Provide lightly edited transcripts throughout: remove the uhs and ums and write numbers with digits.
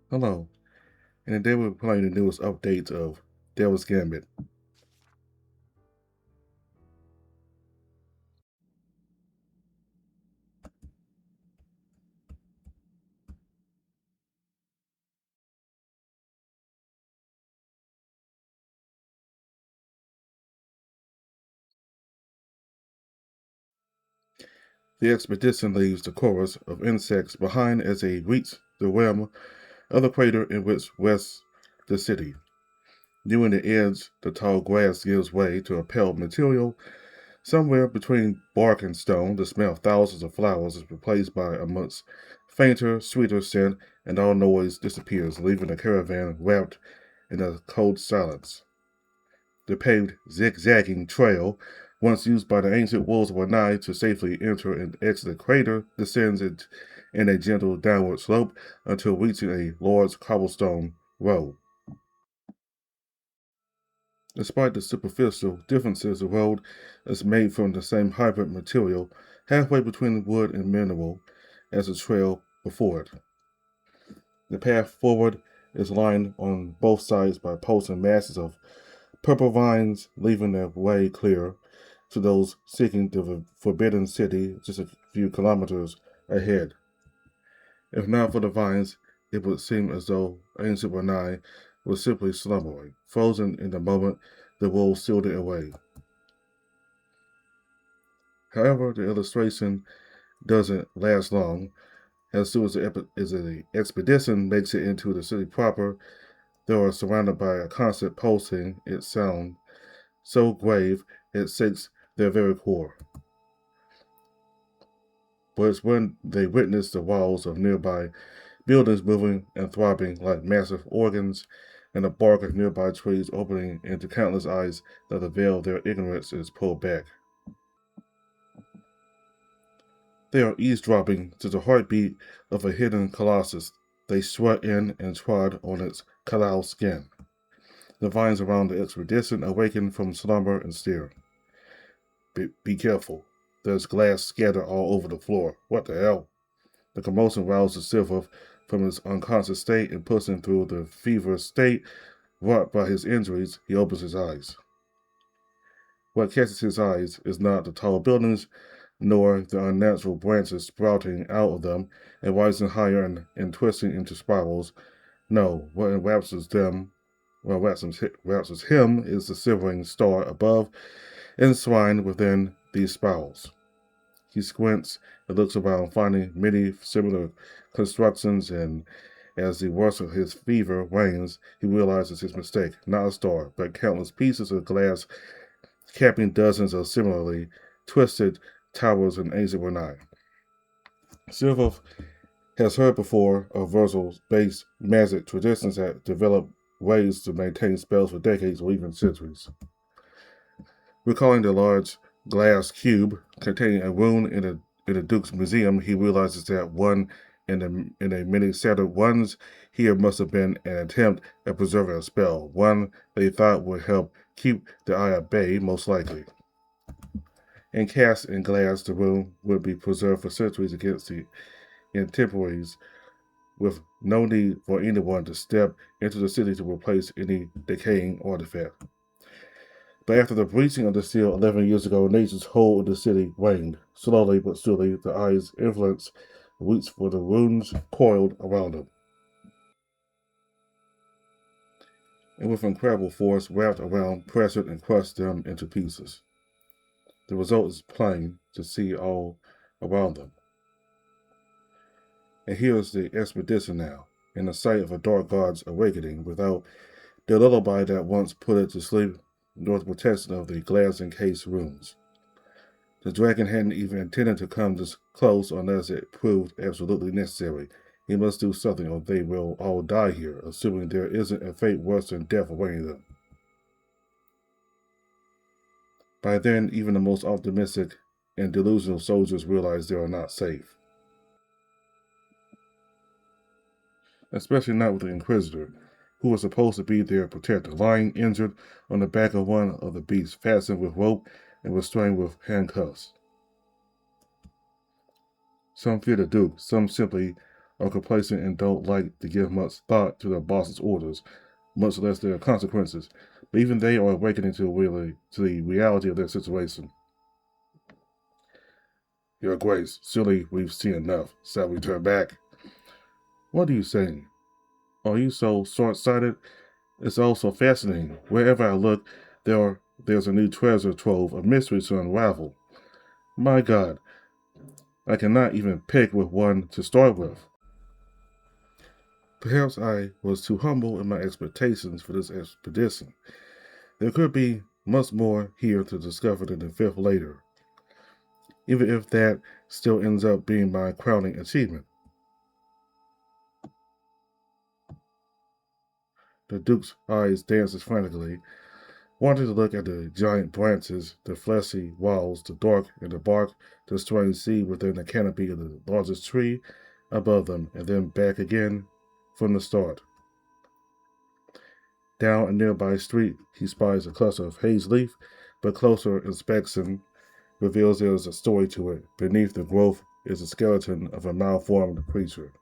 Hello, and today we're playing the newest update of Devil's Gambit. The expedition leaves the chorus of insects behind as they reach the rim of the crater in which rests the city. Nearing the edge, the tall grass gives way to a pale material. Somewhere between bark and stone, the smell of thousands of flowers is replaced by a much fainter, sweeter scent, and all noise disappears, leaving the caravan wrapped in a cold silence. The paved, zigzagging trail, once used by the ancient wolves of Anai to safely enter and exit the crater, descends in a gentle downward slope until reaching a large cobblestone road. Despite the superficial differences, the road is made from the same hybrid material, halfway between wood and mineral, as the trail before it. The path forward is lined on both sides by posts and masses of purple vines, leaving their way clear to those seeking the forbidden city just a few kilometers ahead. If not for the vines, it would seem as though ancient Brunei was simply slumbering, frozen in the moment the wolves sealed it away. However, the illustration doesn't last long. As soon as the expedition makes it into the city proper, they are surrounded by a constant pulsing, its sound so grave it shakes their very core. But it's when they witness the walls of nearby buildings moving and throbbing like massive organs, and the bark of nearby trees opening into countless eyes that the veil of their ignorance is pulled back. They are eavesdropping to the heartbeat of a hidden colossus. They sweat in and trod on its cut-out skin. The vines around the expedition awaken from slumber and stare. Be careful. There's glass scattered all over the floor. What the hell? The commotion rouses Silver from his unconscious state and puts him through the feverish state wrought by his injuries. He opens his eyes. What catches his eyes is not the tall buildings, nor the unnatural branches sprouting out of them and rising higher and twisting into spirals. No, what enraptures him is the silvering star above, enshrined within these spirals. He squints and looks around, finding many similar constructions, and as the worst of his fever wanes, he realizes his mistake. Not a star, but countless pieces of glass capping dozens of similarly twisted towers in ancient Brunei. Silva has heard before of Virgil-based magic traditions that develop ways to maintain spells for decades or even centuries. Recalling the large glass cube containing a rune in the Duke's museum, he realizes that one in the many scattered ones here must have been an attempt at preserving a spell, one they thought would help keep the eye at bay, most likely. And cast in glass, the rune would be preserved for centuries against the intemperies, with no need for anyone to step into the city to replace any decaying artifact. But after the breaching of the seal 11 years ago, nature's hold of the city waned. Slowly but surely, the eye's influence reached for the runes coiled around them. And with incredible force wrapped around, pressed and crushed them into pieces. The result is plain to see all around them. And here is the expedition now, in the sight of a dark god's awakening, without the lullaby that once put it to sleep, nor the protection of the glass-encased rooms. The dragon hadn't even intended to come this close unless it proved absolutely necessary. He must do something or they will all die here, assuming there isn't a fate worse than death awaiting them. By then, even the most optimistic and delusional soldiers realize they are not safe. Especially not with the Inquisitor, who was supposed to be their protector, lying injured on the back of one of the beasts, fastened with rope and restrained with handcuffs. Some fear the Duke, some simply are complacent and don't like to give much thought to their boss's orders, much less their consequences. But even they are awakening to the reality of their situation. Your Grace, surely we've seen enough. Shall we turn back? What are you saying? Are you so short-sighted? It's all so fascinating. Wherever I look, there's a new treasure trove of mysteries to unravel. My God, I cannot even pick with one to start with. Perhaps I was too humble in my expectations for this expedition. There could be much more here to discover than the fifth later, even if that still ends up being my crowning achievement. The Duke's eyes danced frantically, wanting to look at the giant branches, the fleshy walls, the dark and the bark, the strange seed within the canopy of the largest tree above them, and then back again from the start. Down a nearby street, he spies a cluster of haze leaf, but closer inspection reveals there is a story to it. Beneath the growth is the skeleton of a malformed creature.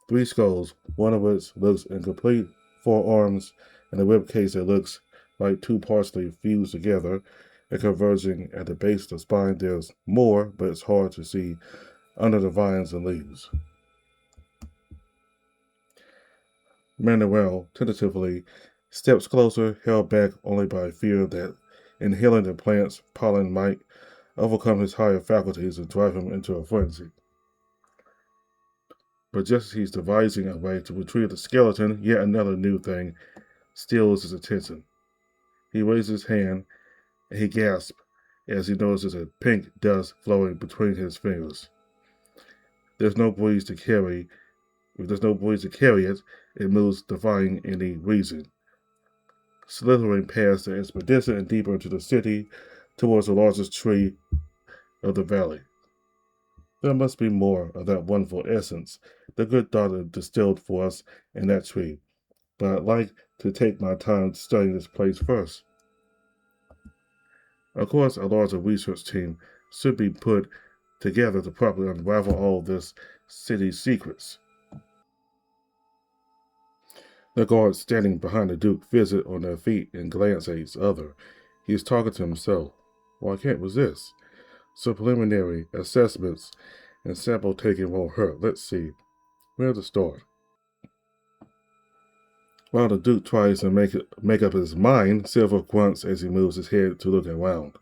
Three skulls, one of which looks incomplete, four arms, and a rib cage that looks like two parsley fused together and converging at the base of the spine. There's more, but it's hard to see under the vines and leaves. Manuel tentatively steps closer, held back only by fear that inhaling the plant's pollen might overcome his higher faculties and drive him into a frenzy. But just as he's devising a way to retrieve the skeleton, yet another new thing steals his attention. He raises his hand and he gasps as he notices a pink dust flowing between his fingers. There's no breeze to carry. If there's no breeze to carry it, it moves defying any reason, slithering past the expedition and deeper into the city towards the largest tree of the valley. There must be more of that wonderful essence the good daughter distilled for us in that tree, but I'd like to take my time studying this place first. Of course, a larger research team should be put together to properly unravel all this city's secrets. The guards standing behind the Duke visit on their feet and glance at each other. He is talking to himself. Well, I can't resist. So preliminary assessments and sample taking won't hurt. Let's see. Where to start? While the Duke tries to make up his mind, Silver grunts as he moves his head to look around.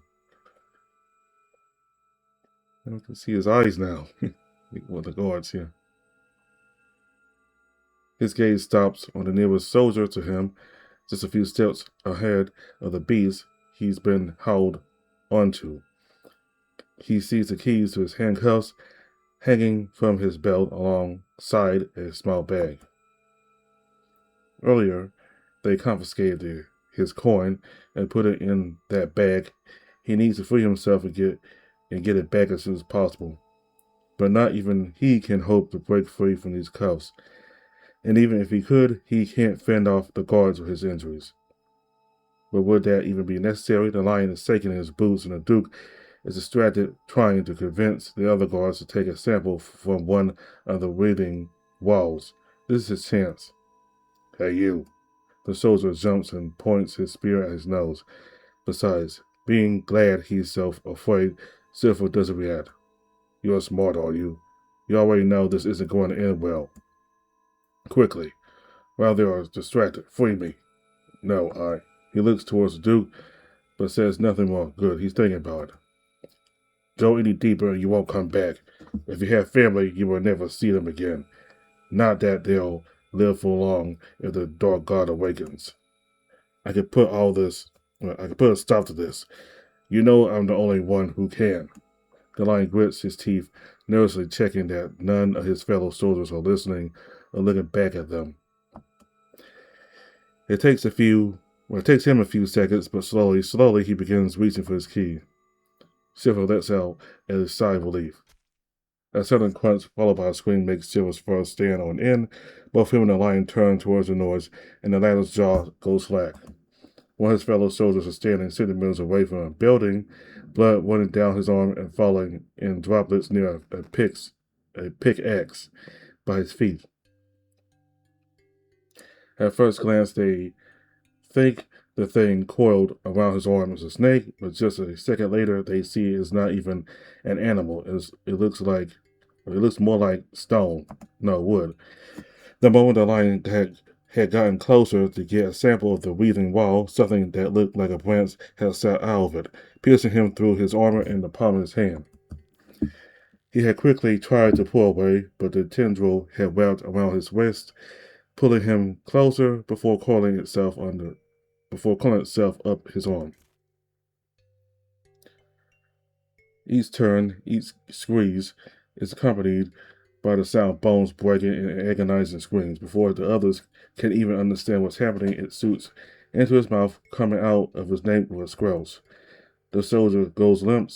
You can see his eyes now. With the guards here. His gaze stops on the nearest soldier to him, just a few steps ahead of the beast he's been held onto. He sees the keys to his handcuffs hanging from his belt alongside a small bag. Earlier, they confiscated his coin and put it in that bag. He needs to free himself and get it back as soon as possible. But not even he can hope to break free from these cuffs. And even if he could, he can't fend off the guards with his injuries. But would that even be necessary? The lion is shaking in his boots, and the Duke is distracted trying to convince the other guards to take a sample from one of the waiting walls. This is his chance. Hey, you. The soldier jumps and points his spear at his nose. Besides, being glad he's so afraid, Silver doesn't react. You're smart, are you? You already know this isn't going to end well. Quickly, while they are distracted, free me. No. He looks towards the Duke, but says nothing more. Good, he's thinking about it. Go any deeper and you won't come back. If you have family, you will never see them again. Not that they'll live for long if the dark god awakens. I could put a stop to this. You know I'm the only one who can. The lion grits his teeth, nervously checking that none of his fellow soldiers are listening or looking back at them. It takes him a few seconds, but slowly he begins reaching for his key. Silver lets out a sigh of relief. A sudden crunch, followed by a scream, makes Silver's fur stand on end. Both him and the lion turn towards the noise, and the latter's jaw goes slack. One of his fellow soldiers is standing centimeters away from a building, blood running down his arm and falling in droplets near a a pickaxe by his feet. At first glance, they think the thing coiled around his arm is a snake, but just a second later, they see it's not even an animal. It looks more like stone, no wood. The moment the lion had gotten closer to get a sample of the weaving wall, something that looked like a branch had sat out of it, piercing him through his armor and the palm of his hand. He had quickly tried to pull away, but the tendril had wrapped around his waist, pulling him closer before coiling itself up his arm. Each turn, each squeeze is accompanied by the sound of bones breaking and agonizing screams. Before the others can even understand what's happening, it shoots into his mouth, coming out of his neck with growls. The soldier goes limp.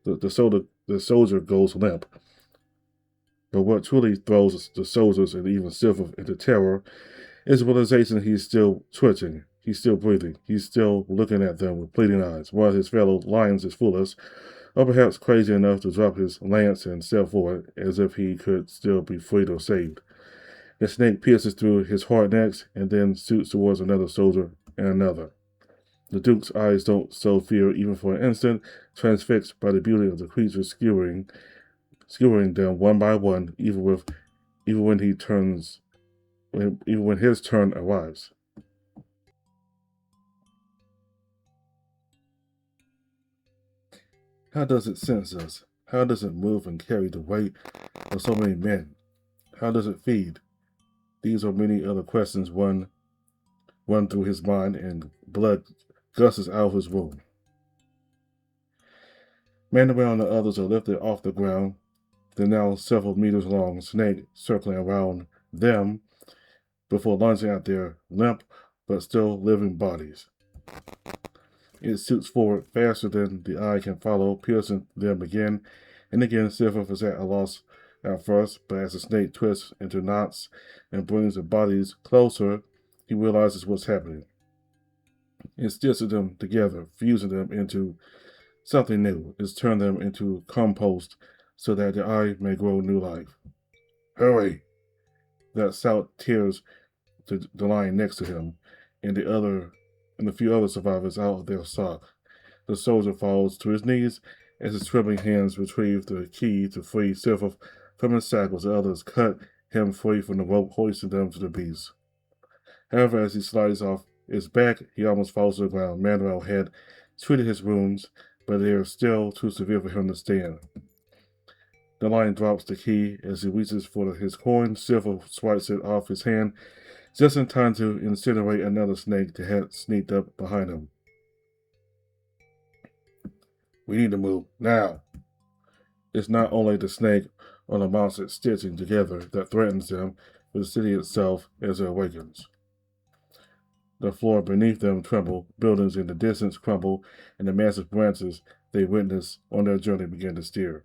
The soldier goes limp. But what truly throws the soldiers and even Silver into terror is the realization he's still twitching. He's still breathing. He's still looking at them with pleading eyes, while his fellow lions is foolish, or perhaps crazy enough to drop his lance and step forward as if he could still be freed or saved. The snake pierces through his hard necks and then shoots towards another soldier and another. The Duke's eyes don't show fear even for an instant, transfixed by the beauty of the creature skewering them one by one, even when even when his turn arrives. How does it sense us? How does it move and carry the weight of so many men? How does it feed? These or many other questions run through his mind, and blood gushes out of his wound. Manuel and the others are lifted off the ground, the now several meters long snake circling around them before lunging at their limp but still living bodies. It shoots forward faster than the eye can follow, piercing them again and again. Silver is at a loss at first, but as the snake twists into knots and brings the bodies closer, he realizes what's happening. It stitches them together, fusing them into something new. It's turned them into compost so that the eye may grow new life. Hurry! That shout tears the lion next to him, and the few other survivors out of their shock. The soldier falls to his knees as his trembling hands retrieve the key to free Silver from his shackles. The others cut him free from the rope, hoisting them to the beast. However, as he slides off its back, he almost falls to the ground. Manuel had treated his wounds, but they are still too severe for him to stand. The lion drops the key as he reaches for his coin. Silver swipes it off his hand just in time to incinerate another snake that had sneaked up behind him. We need to move now. It's not only the snake or the monster stitching together that threatens them, but the city itself as it awakens. The floor beneath them tremble, buildings in the distance crumble, and the massive branches they witness on their journey begin to stir.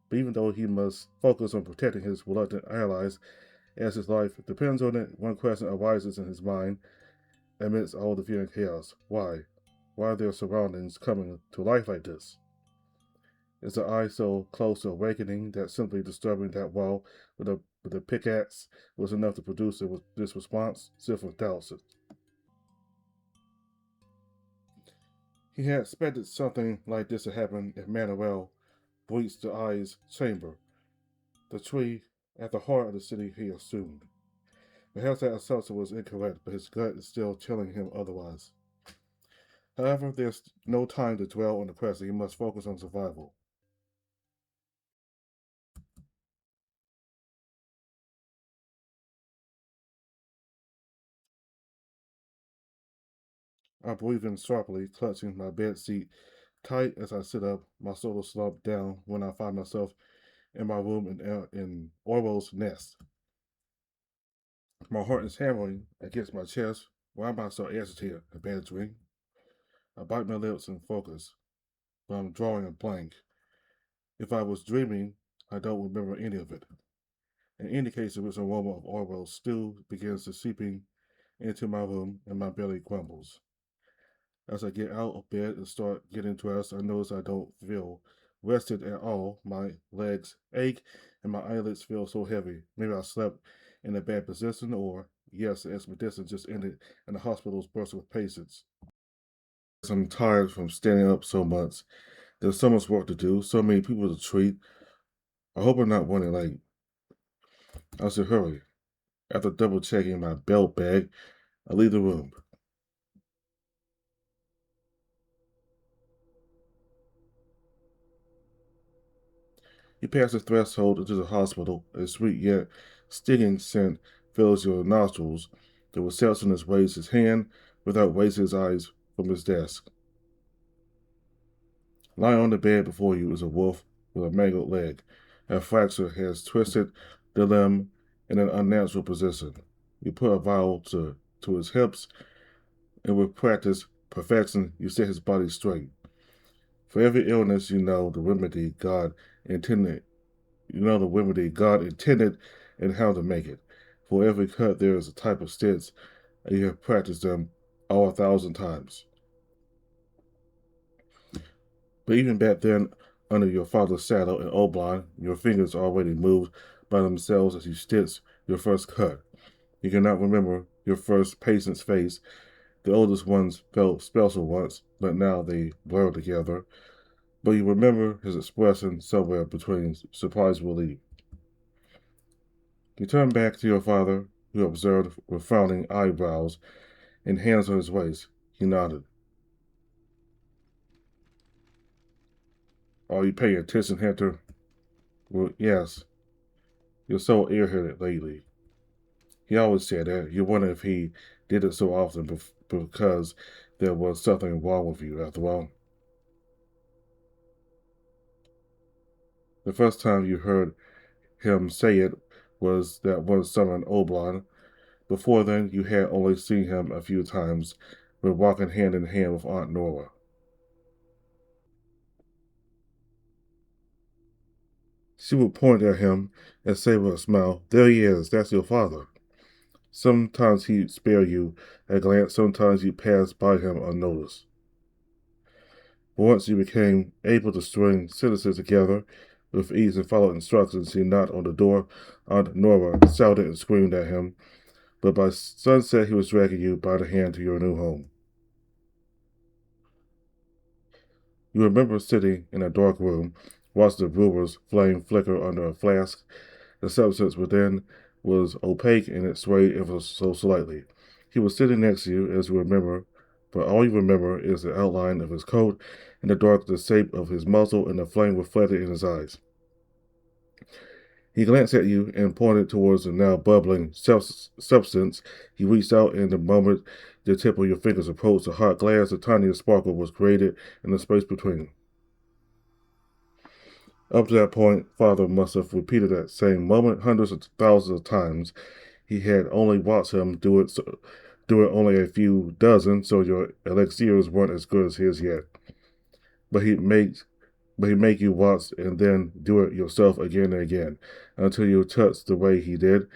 But even though he must focus on protecting his reluctant allies, as his life depends on it, one question arises in his mind amidst all the fear and chaos. Why? Why are their surroundings coming to life like this? Is the eye so close to awakening that simply disturbing that wall with a pickaxe was enough to produce this response? Silver doubts it. He had expected something like this to happen if Manuel breached the eye's chamber, the tree at the heart of the city he assumed. Perhaps that assumption was incorrect, but his gut is still telling him otherwise. However, there's no time to dwell on the present. He must focus on survival. I breathe in sharply, clutching my bed seat tight as I sit up, my shoulders slump down when I find myself in my room in Orwell's nest. My heart is hammering against my chest. Why am I so agitated? A bad dream? I bite my lips and focus, but I'm drawing a blank. If I was dreaming, I don't remember any of it. In any case, the rich aroma of Orwell's stew begins to seeping into my room, and my belly grumbles. As I get out of bed and start getting dressed, I notice I don't feel rested at all. My legs ache and my eyelids feel so heavy. Maybe I slept in a bad position, or yes, the expedition just ended and the hospital's bursting with patients. I'm tired from standing up so much. There's so much work to do, so many people to treat. I hope I'm not running late. I should hurry. After double checking my belt bag, I leave the room. You pass the threshold into the hospital. A sweet yet stinging scent fills your nostrils. The receptionist waves his hand without raising his eyes from his desk. Lying on the bed before you is a wolf with a mangled leg. A fracture has twisted the limb in an unnatural position. You put a vial to his hips, and with practice, perfection, you set his body straight. For every illness, you know the remedy God intended. You know the remedy God intended and how to make it. For every cut, there is a type of stitch, and you have practiced them all 1,000 times. But even back then, under your father's saddle in Oblon, your fingers already moved by themselves as you stitched your first cut. You cannot remember your first patient's face. The oldest ones felt special once, but now they blur together. But you remember his expression somewhere between surprise and relief. You turn back to your father, who observed with frowning eyebrows and hands on his waist. He nodded. Are you paying attention, Hunter? Well, yes. You're so airheaded lately. He always said that. You wonder if he did it so often because there was something wrong with you, after all. The first time you heard him say it was that one summer in Oblon. Before then, you had only seen him a few times when walking hand in hand with Aunt Nora. She would point at him and say with a smile, "There he is, that's your father." Sometimes he'd spare you a glance, sometimes you'd pass by him unnoticed. But once you became able to string sentences together with ease and follow instructions, he knocked on the door. Aunt Nora shouted and screamed at him, but by sunset he was dragging you by the hand to your new home. You remember sitting in a dark room, watching the brewer's flame flicker under a flask. The substance within was opaque and it swayed ever so slightly. He was sitting next to you, as you remember, but all you remember is the outline of his coat, in the dark the shape of his muzzle, and the flame reflected in his eyes. He glanced at you and pointed towards the now bubbling substance. He reached out, and the moment the tip of your fingers approached the hot glass, the tiniest sparkle was created in the space between. Up to that point, Father must have repeated that same moment hundreds of thousands of times. He had only watched him do it only a few dozen, so your elixirs weren't as good as his yet. But he'd make you watch and then do it yourself again and again, until you touched the way he did,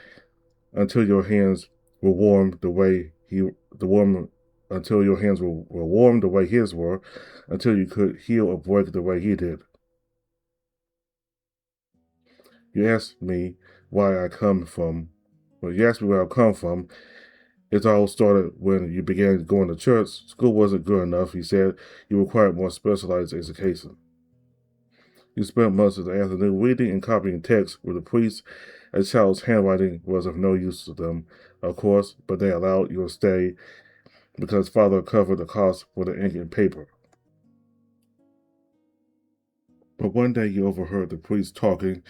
until your hands were warm until your hands were warm the way his were, until you could heal or break the way he did. You asked me why I come from. Well, you asked me where I come from. It all started when you began going to church. School wasn't good enough, he said. You required more specialized education. You spent much of the afternoon reading and copying texts with the priests. A child's handwriting was of no use to them, of course, but they allowed you to stay because Father covered the cost for the ink and paper. But one day you overheard the priests talking.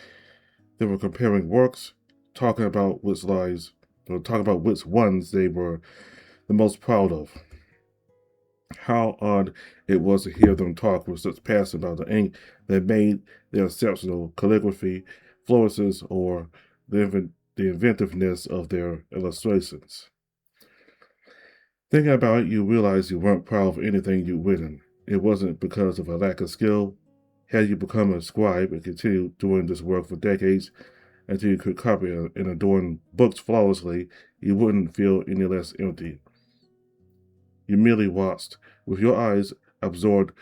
They were comparing works, talking about talking about which ones they were the most proud of. How odd it was to hear them talk with such passion about the ink that made their exceptional calligraphy, flourishes, or the inventiveness of their illustrations. Thinking about it, you realized you weren't proud of anything you'd written. It wasn't because of a lack of skill. Had you become a scribe and continued doing this work for decades until you could copy and adorn books flawlessly, you wouldn't feel any less empty. You merely watched, with your eyes absorbed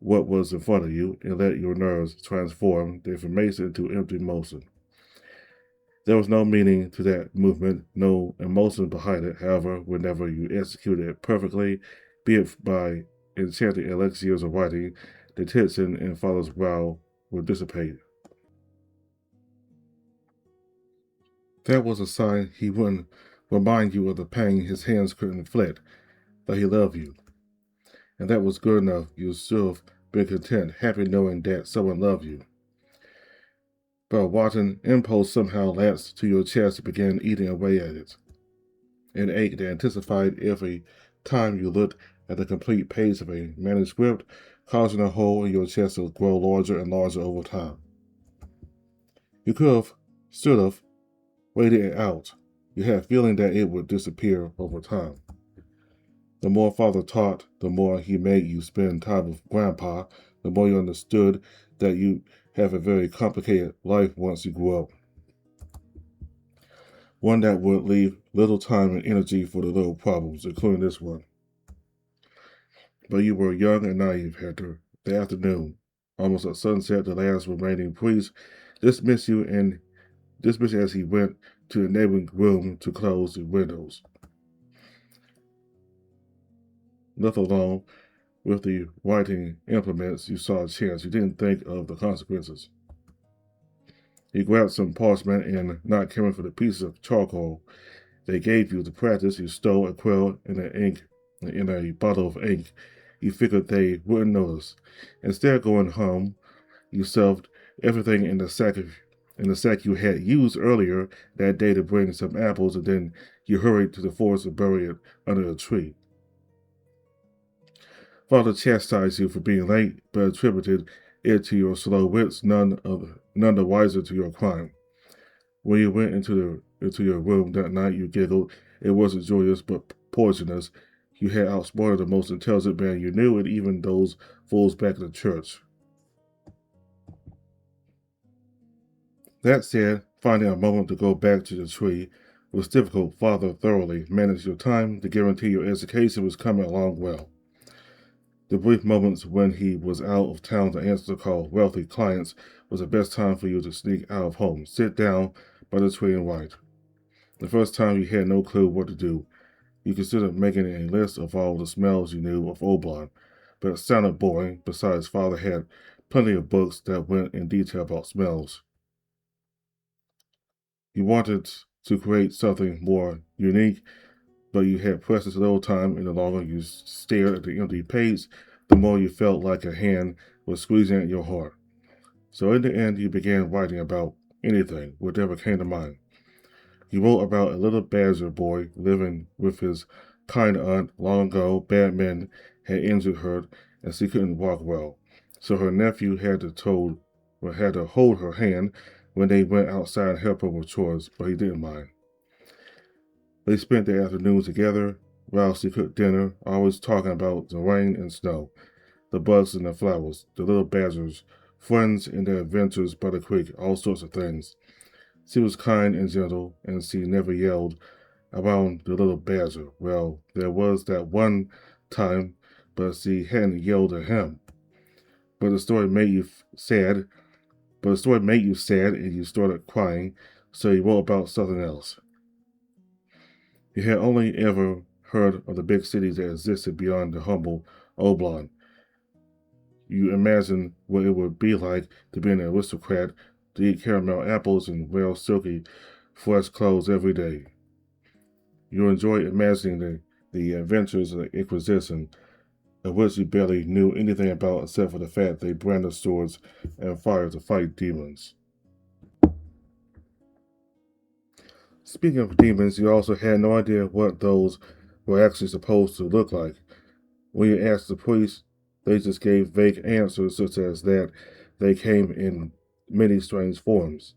what was in front of you and let your nerves transform the information into empty motion. There was no meaning to that movement, no emotion behind it. However, whenever you executed it perfectly, be it by enchanting elixirs of writing, the tension in father's brow would dissipate. That was a sign he wouldn't remind you of the pain his hands couldn't inflict, that he loved you. And that was good enough. You should have been content, happy knowing that someone loved you. But watching impulse somehow latched to your chest and began eating away at it. An ache that intensified every time you looked at the complete page of a manuscript, causing a hole in your chest to grow larger and larger over time. You could have, should have, waited it out. You had a feeling that it would disappear over time. The more father taught, the more he made you spend time with grandpa, the more you understood that you have a very complicated life once you grew up. One that would leave little time and energy for the little problems, including this one. But you were young and naive, Hector. The afternoon, almost at sunset, the last remaining priest dismissed you and dismissed as he went to the neighboring room to close the windows. Left alone with the writing implements, you saw a chance. You didn't think of the consequences. You grabbed some parchment and, not caring for the pieces of charcoal they gave you to practice, you stole a quill and in a bottle of ink. You figured they wouldn't notice. Instead of going home, you shoved everything in the sack you had used earlier that day to bring some apples, and then you hurried to the forest to bury it under a tree. Father chastised you for being late, but attributed it to your slow wits, none the wiser to your crime. When you went into your room that night, you giggled. It wasn't joyous, but poisonous. You had outsmarted the most intelligent man you knew, and even those fools back in the church. That said, finding a moment to go back to the tree was difficult. Father thoroughly managed your time to guarantee your education was coming along well. The brief moments when he was out of town to answer the call of wealthy clients was the best time for you to sneak out of home, sit down by the tree and write. The first time you had no clue what to do. You considered making a list of all the smells you knew of Oblon, but it sounded boring. Besides, Father had plenty of books that went in detail about smells. You wanted to create something more unique, but you had precious little time, and the longer you stared at the empty page, the more you felt like a hand was squeezing at your heart. So in the end, you began writing about anything, whatever came to mind. You wrote about a little badger boy living with his kind aunt. Long ago, bad men had injured her, and she couldn't walk well. So her nephew had to hold her hand when they went outside and help her with chores, but he didn't mind. They spent their afternoons together while she cooked dinner, always talking about the rain and snow, the bugs and the flowers, the little badgers, friends and their adventures by the creek, all sorts of things. She was kind and gentle, and she never yelled around the little badger. Well, there was that one time, but she hadn't yelled at him. But the story made you sad. And you started crying, so you wrote about something else. You had only ever heard of the big cities that existed beyond the humble Oblon. You imagined what it would be like to be an aristocrat, to eat caramel apples and wear silky, fresh clothes every day. You enjoyed imagining the adventures of the Inquisition, of which you barely knew anything about except for the fact they brandished swords and fire to fight demons. Speaking of demons, you also had no idea what those were actually supposed to look like. When you asked the priest, they just gave vague answers such as that they came in many strange forms.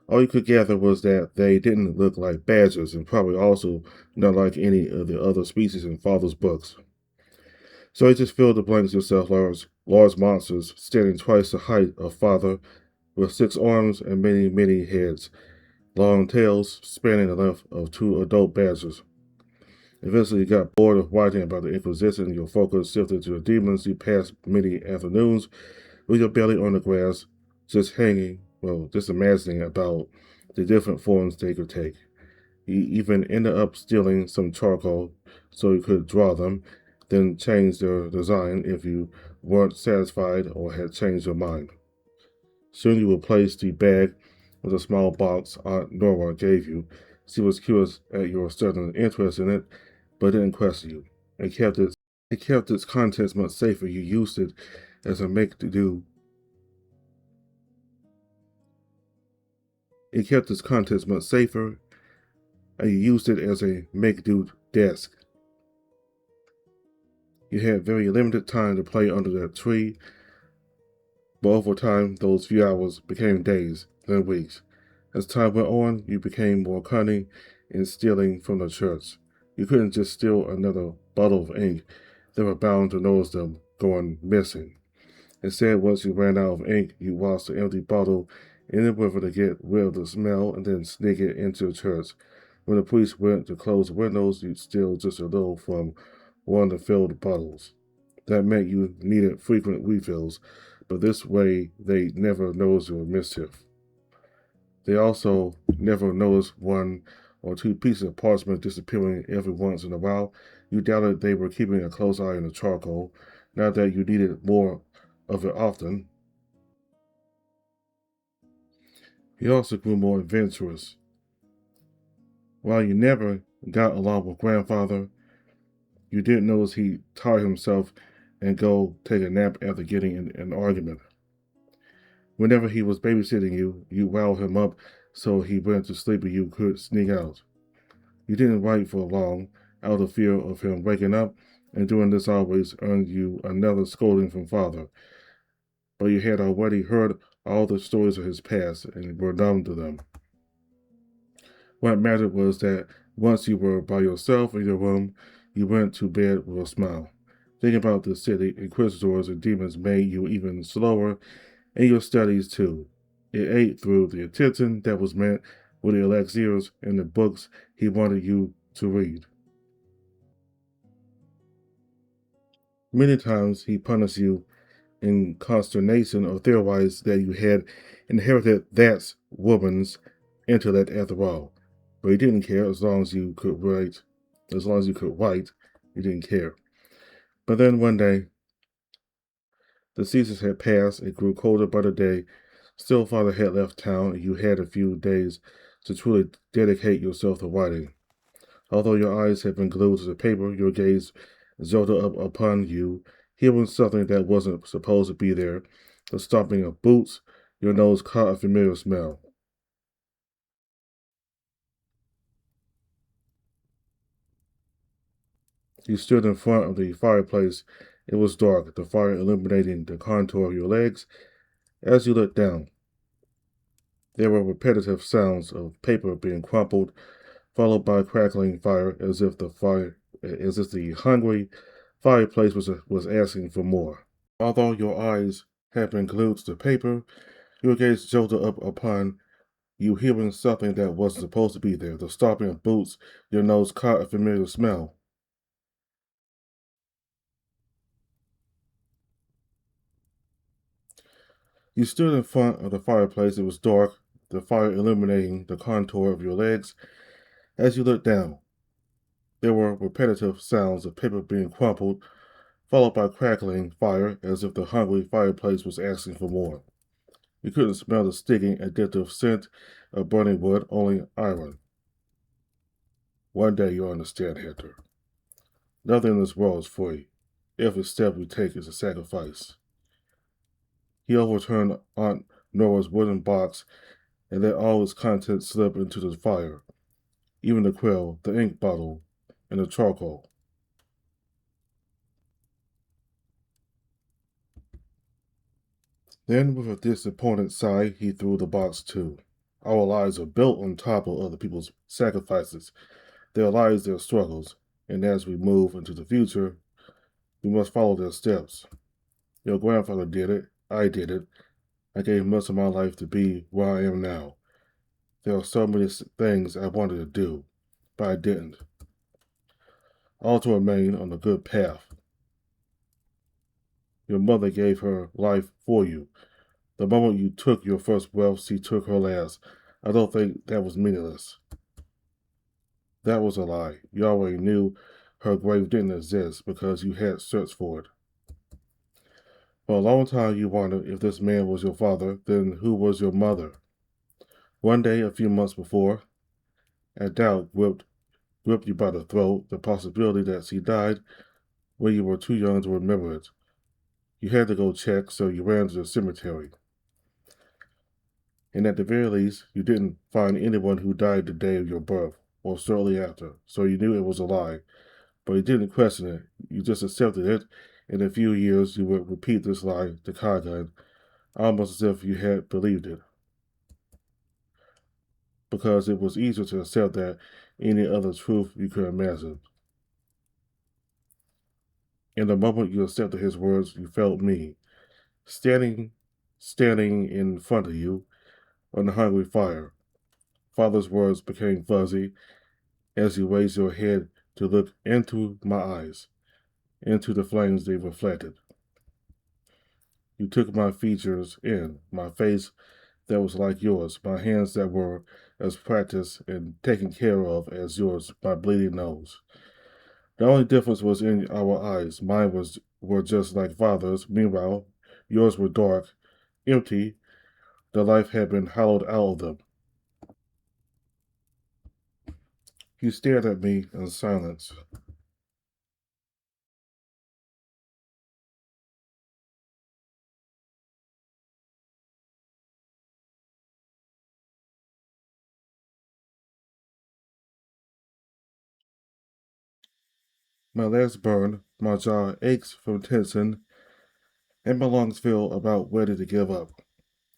All you could gather was that they didn't look like badgers and probably also not like any of the other species in Father's books. So you just filled the blanks yourself, large monsters standing twice the height of Father, with 6 arms and many, many heads, long tails spanning the length of 2 adult badgers. Eventually, you got bored of writing about the Inquisition, and your focus shifted to the demons. You passed many afternoons with your belly on the grass, just hanging, well, just imagining about the different forms they could take. You even ended up stealing some charcoal so you could draw them, then change their design if you weren't satisfied or had changed your mind. Soon you replaced the bag with a small box Aunt Nora gave you. She was curious at your sudden interest in it, but didn't question you. It kept its contents much safer. You used it as a make to do. It kept its contents much safer, and you used it as a make do desk. You had very limited time to play under that tree, but over time, those few hours became days, then weeks. As time went on, you became more cunning in stealing from the church. You couldn't just steal another bottle of ink. They were bound to notice them going missing. Instead, once you ran out of ink, you washed the empty bottle in the river to get rid of the smell and then sneak it into the church. When the priest went to close the windows, you'd steal just a little from one of the filled bottles. That meant you needed frequent refills, but this way they never noticed your mischief. They also never noticed one or two pieces of parchment disappearing every once in a while. You doubted they were keeping a close eye on the charcoal. Now that you needed more of it often, he also grew more adventurous. While you never got along with grandfather, you didn't notice he tire himself and go take a nap after getting in an argument. Whenever he was babysitting you, you wowed him up so he went to sleep and you could sneak out. You didn't write for long, out of fear of him waking up, and doing this always earned you another scolding from father. But you had already heard all the stories of his past and were numb to them. What mattered was that once you were by yourself in your room, you went to bed with a smile. Thinking about the city, inquisitors and demons made you even slower in your studies too. It ate through the attention that was meant with the elixirs and the books he wanted you to read. Many times he punished you in consternation or theorized that you had inherited that woman's intellect after all. But he didn't care as long as you could write. As long as you could write, he didn't care. But then one day, the seasons had passed, it grew colder by the day. Still, father had left town, and you had a few days to truly dedicate yourself to writing. Although your eyes had been glued to the paper, your gaze jolted up upon you, hearing something that wasn't supposed to be there. The stomping of boots, your nose caught a familiar smell. You stood in front of the fireplace. It was dark, the fire illuminating the contour of your legs. As you looked down, there were repetitive sounds of paper being crumpled, followed by crackling fire, as if the hungry fireplace was asking for more. Although your eyes had been glued to the paper, your gaze jolted up upon you hearing something that wasn't supposed to be there. The stomping of boots, your nose caught a familiar smell. You stood in front of the fireplace. It was dark, the fire illuminating the contour of your legs. As you looked down, there were repetitive sounds of paper being crumpled, followed by crackling fire, as if the hungry fireplace was asking for more. You couldn't smell the sticking, addictive scent of burning wood, only iron. One day you'll understand, Hector. Nothing in this world is free. Every step we take is a sacrifice. He overturned Aunt Nora's wooden box and let all its contents slip into the fire, even the quill, the ink bottle, and the charcoal. Then, with a disappointed sigh, he threw the box too. Our lives are built on top of other people's sacrifices, their lives, their struggles, and as we move into the future, we must follow their steps. Your grandfather did it. I did it. I gave much of my life to be where I am now. There are so many things I wanted to do, but I didn't. all to remain on the good path. Your mother gave her life for you. The moment you took your first breath, she took her last. I don't think that was meaningless. That was a lie. You already knew her grave didn't exist because you had searched for it. For a long time, you wondered if this man was your father, then who was your mother? One day, a few months before, a doubt gripped you by the throat, the possibility that she died when you were too young to remember it. You had to go check, so you ran to the cemetery. And at the very least, you didn't find anyone who died the day of your birth, or shortly after, so you knew it was a lie. But you didn't question it, you just accepted it. In a few years, you would repeat this lie to Kagan, almost as if you had believed it, because it was easier to accept that any other truth you could imagine. In the moment you accepted his words, you felt me, standing, standing in front of you on the hungry fire. Father's words became fuzzy as you raised your head to look into my eyes, into the flames they reflected. You took my features in, my face that was like yours, my hands that were as practiced and taken care of as yours, my bleeding nose. The only difference was in our eyes. Mine were just like father's. Meanwhile, yours were dark, empty. The life had been hollowed out of them. He stared at me in silence. My legs burned, my jaw aches from tension, and my lungs feel about ready to give up.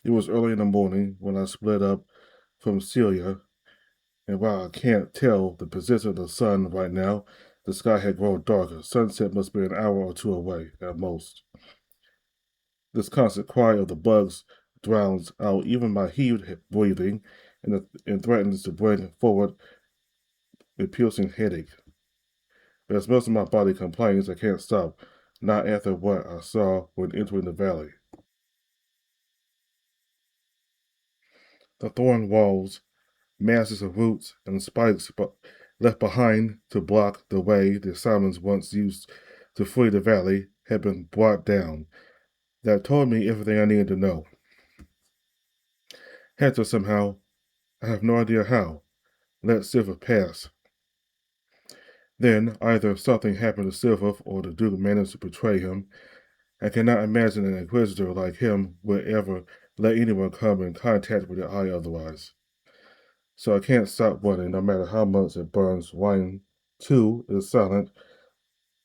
It was early in the morning when I split up from Celia, and while I can't tell the position of the sun right now, the sky had grown darker. Sunset must be an hour or two away at most. This constant cry of the bugs drowns out even my heaved breathing and threatens to bring forward a piercing headache. But as most of my body complains, I can't stop, not after what I saw when entering the valley. The thorn walls, masses of roots and spikes left behind to block the way the Simons once used to flee the valley, had been brought down. That told me everything I needed to know. Had to somehow, I have no idea how, let Silver pass. Then either something happened to Silver or the Duke managed to betray him. I cannot imagine an inquisitor like him would ever let anyone come in contact with the eye otherwise. So I can't stop wondering, no matter how much it burns. Wine, too, is silent,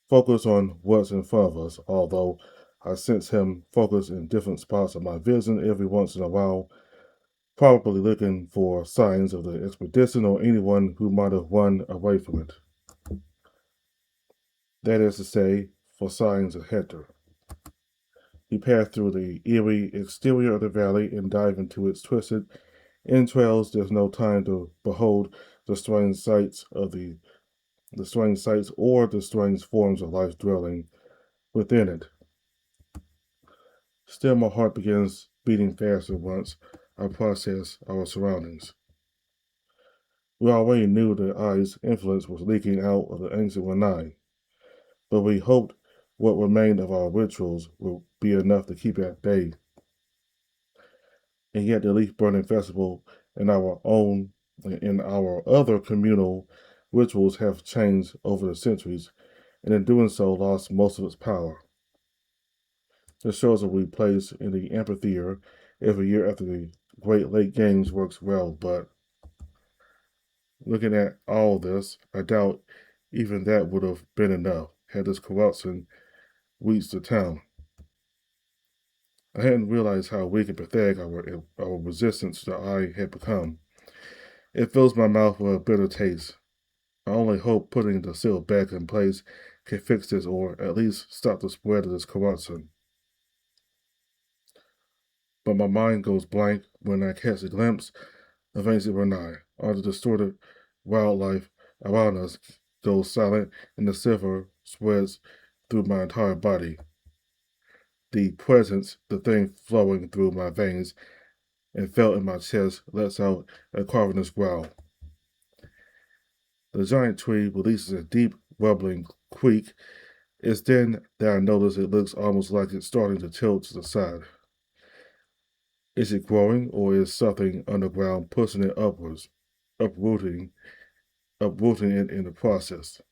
focused on what's in front of us, although I sense him focused in different spots of my vision every once in a while, probably looking for signs of the expedition or anyone who might have run away from it. That is to say, for signs of Hector. He passed through the eerie exterior of the valley and dived into its twisted entrails. There's no time to behold the strange sights of the strange sights or the strange forms of life dwelling within it. Still, my heart begins beating faster once I process our surroundings. We already knew the eye's influence was leaking out of the ancient Lanai, but we hoped what remained of our rituals would be enough to keep at bay. And yet the leaf burning festival and our other communal rituals have changed over the centuries, and in doing so lost most of its power. The shows are replaced in the amphitheater every year after the Great Lake Games works well, but looking at all this, I doubt even that would have been enough had this corruption reached the town. I hadn't realized how weak and pathetic our resistance to the eye had become. It fills my mouth with a bitter taste. I only hope putting the seal back in place can fix this or at least stop the spread of this corruption. But my mind goes blank when I catch a glimpse of ancient Renai, all the distorted wildlife around us. goes silent and the silver spreads through my entire body. The presence, the thing flowing through my veins and felt in my chest, lets out a cavernous growl. The giant tree releases a deep, rumbling creak. It's then that I notice it looks almost like it's starting to tilt to the side. Is it growing, or is something underground pushing it upwards, uprooting, uprooting it in the process?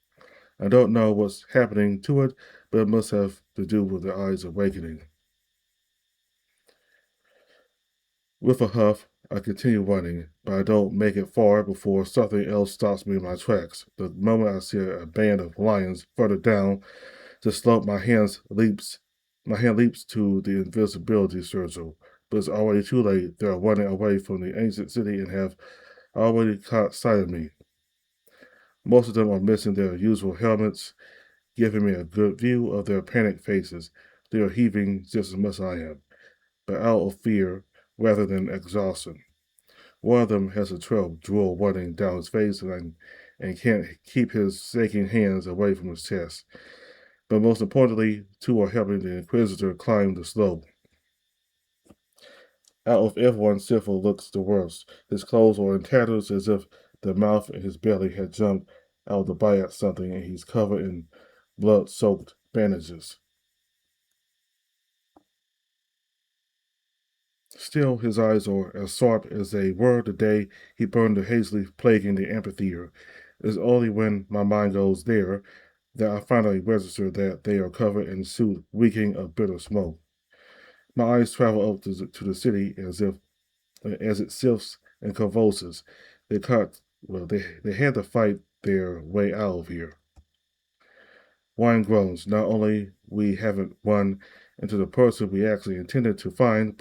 I don't know what's happening to it, but it must have to do with the eyes awakening. With a huff, I continue running, but I don't make it far before something else stops me in my tracks. The moment I see a band of lions further down the slope, my hand leaps to the invisibility circle, but it's already too late. They are running away from the ancient city and have already caught sight of me. Most of them are missing their usual helmets, giving me a good view of their panicked faces. They are heaving just as much as I am, but out of fear rather than exhaustion. One of them has a trail of drool running down his face and can't keep his shaking hands away from his chest. But most importantly, two are helping the Inquisitor climb the slope. Out of everyone, Sifo looks the worst. His clothes are in tatters as if the mouth in his belly had jumped out to bite at something, and he's covered in blood-soaked bandages. Still, his eyes are as sharp as they were the day he burned the hazily plaguing the amphitheater. It's only when my mind goes there that I finally register that they are covered in soot reeking of bitter smoke. My eyes travel up to the city as it sifts and convulses. They caught they had to fight their way out of here. Wine groans. Not only we haven't run into the person we actually intended to find,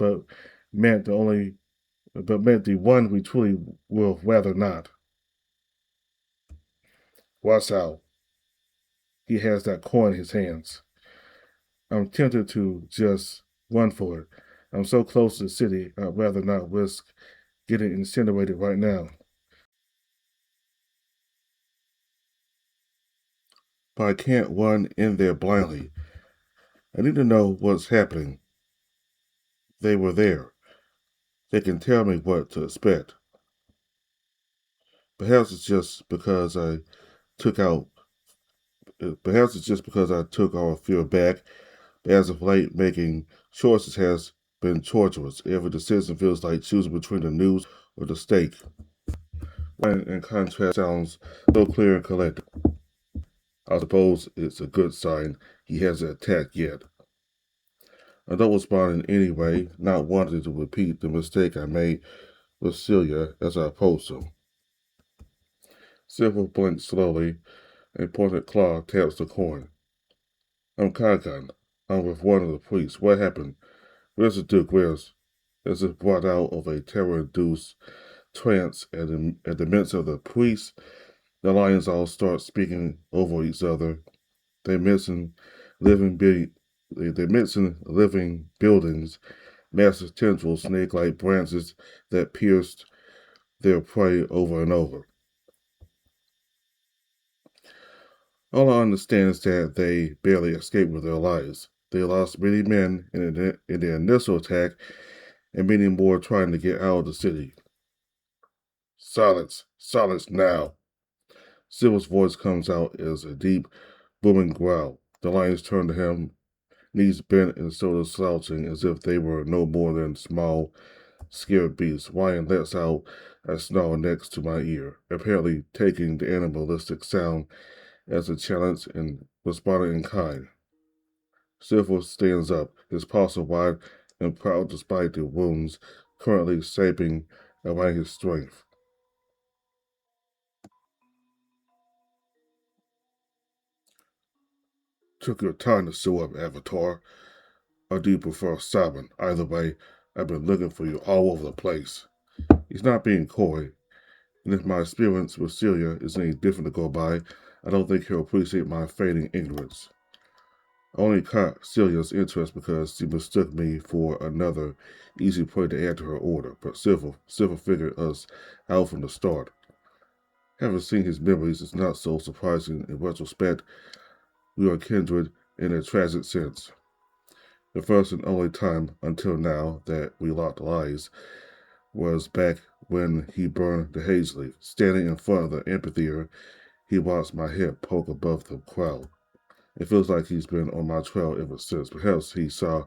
meant the one we truly will rather not. Watch out. He has that coin in his hands. I'm tempted to just run for it. I'm so close to the city, I'd rather not risk getting incinerated right now. But I can't run in there blindly. I need to know what's happening. They were there. They can tell me what to expect. Perhaps it's just because I took out. Perhaps it's just because I took our fear back. As of late, making choices has been torturous. Every decision feels like choosing between the news or the stake. One in contrast sounds so clear and collected. I suppose it's a good sign he hasn't attacked yet. I don't respond in any way, not wanting to repeat the mistake I made with Celia as I approached him. Silver blinks slowly, and pointed claw taps the coin. I'm Kagan. I'm with one of the priests. What happened? Where's the Duke? Where's... As if brought out of a terror-induced trance at the mention of the priest, the lions all start speaking over each other. They mention living be they mention living buildings, massive tendrils, snake-like branches that pierced their prey over and over. All I understand is that they barely escaped with their lives. They lost many men in their initial attack, and many more trying to get out of the city. Silence! Silence now! Sybil's voice comes out as a deep, booming growl. The lions turn to him, knees bent and shoulders slouching as if they were no more than small, scared beasts. Ryan lets out a snarl next to my ear, apparently taking the animalistic sound as a challenge and responding in kind. Silver stands up, his posture wide and proud despite the wounds currently shaping around his strength. Took your time to show up, Avatar. Or do you prefer Simon? Either way, I've been looking for you all over the place. He's not being coy, and if my experience with Celia is any different to go by, I don't think he'll appreciate my fading ignorance. I only caught Celia's interest because she mistook me for another easy prey to add to her order, but Silver figured us out from the start. Having seen his memories is not so surprising in retrospect. We are kindred in a tragic sense. The first and only time until now that we locked eyes was back when he burned the Hazley. Standing in front of the amphitheater, he watched my head poke above the crowd. It feels like he's been on my trail ever since. Perhaps he saw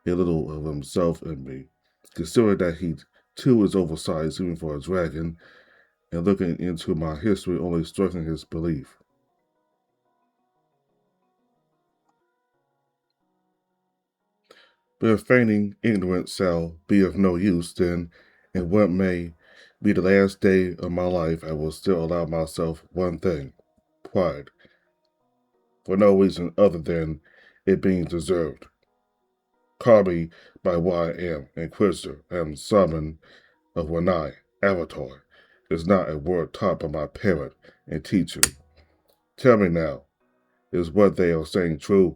a little of himself in me. Considering that he too is oversized even for a dragon, and looking into my history only strengthened his belief. But if feigning ignorance shall be of no use, then in what may be the last day of my life, I will still allow myself one thing: pride, for no reason other than it being deserved. Call me by what I am, Inquisitor. I am Summon of Wanai, Avatar. Is not a word taught by my parent and teacher. Tell me now, is what they are saying true?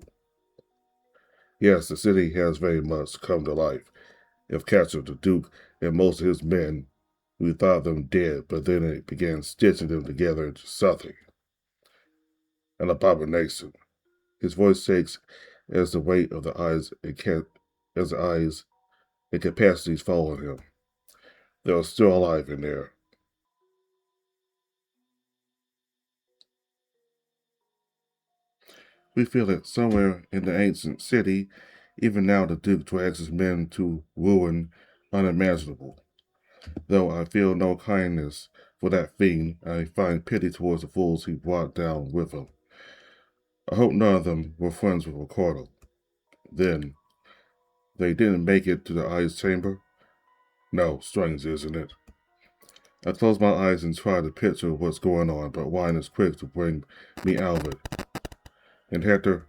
Yes, the city has very much come to life. If captured the Duke and most of his men, we thought them dead, but then it began stitching them together into something. An abomination. His voice shakes as the weight of the eyes as the eyes and capacities fall on him. They are still alive in there. We feel it somewhere in the ancient city. Even now the Duke drags his men to ruin unimaginable. Though I feel no kindness for that fiend, I find pity towards the fools he brought down with him. I hope none of them were friends with Ricardo. Then, they didn't make it to the ice chamber? No, strange, isn't it? I close my eyes and try to picture what's going on, but wine is quick to bring me out of it. And Hector,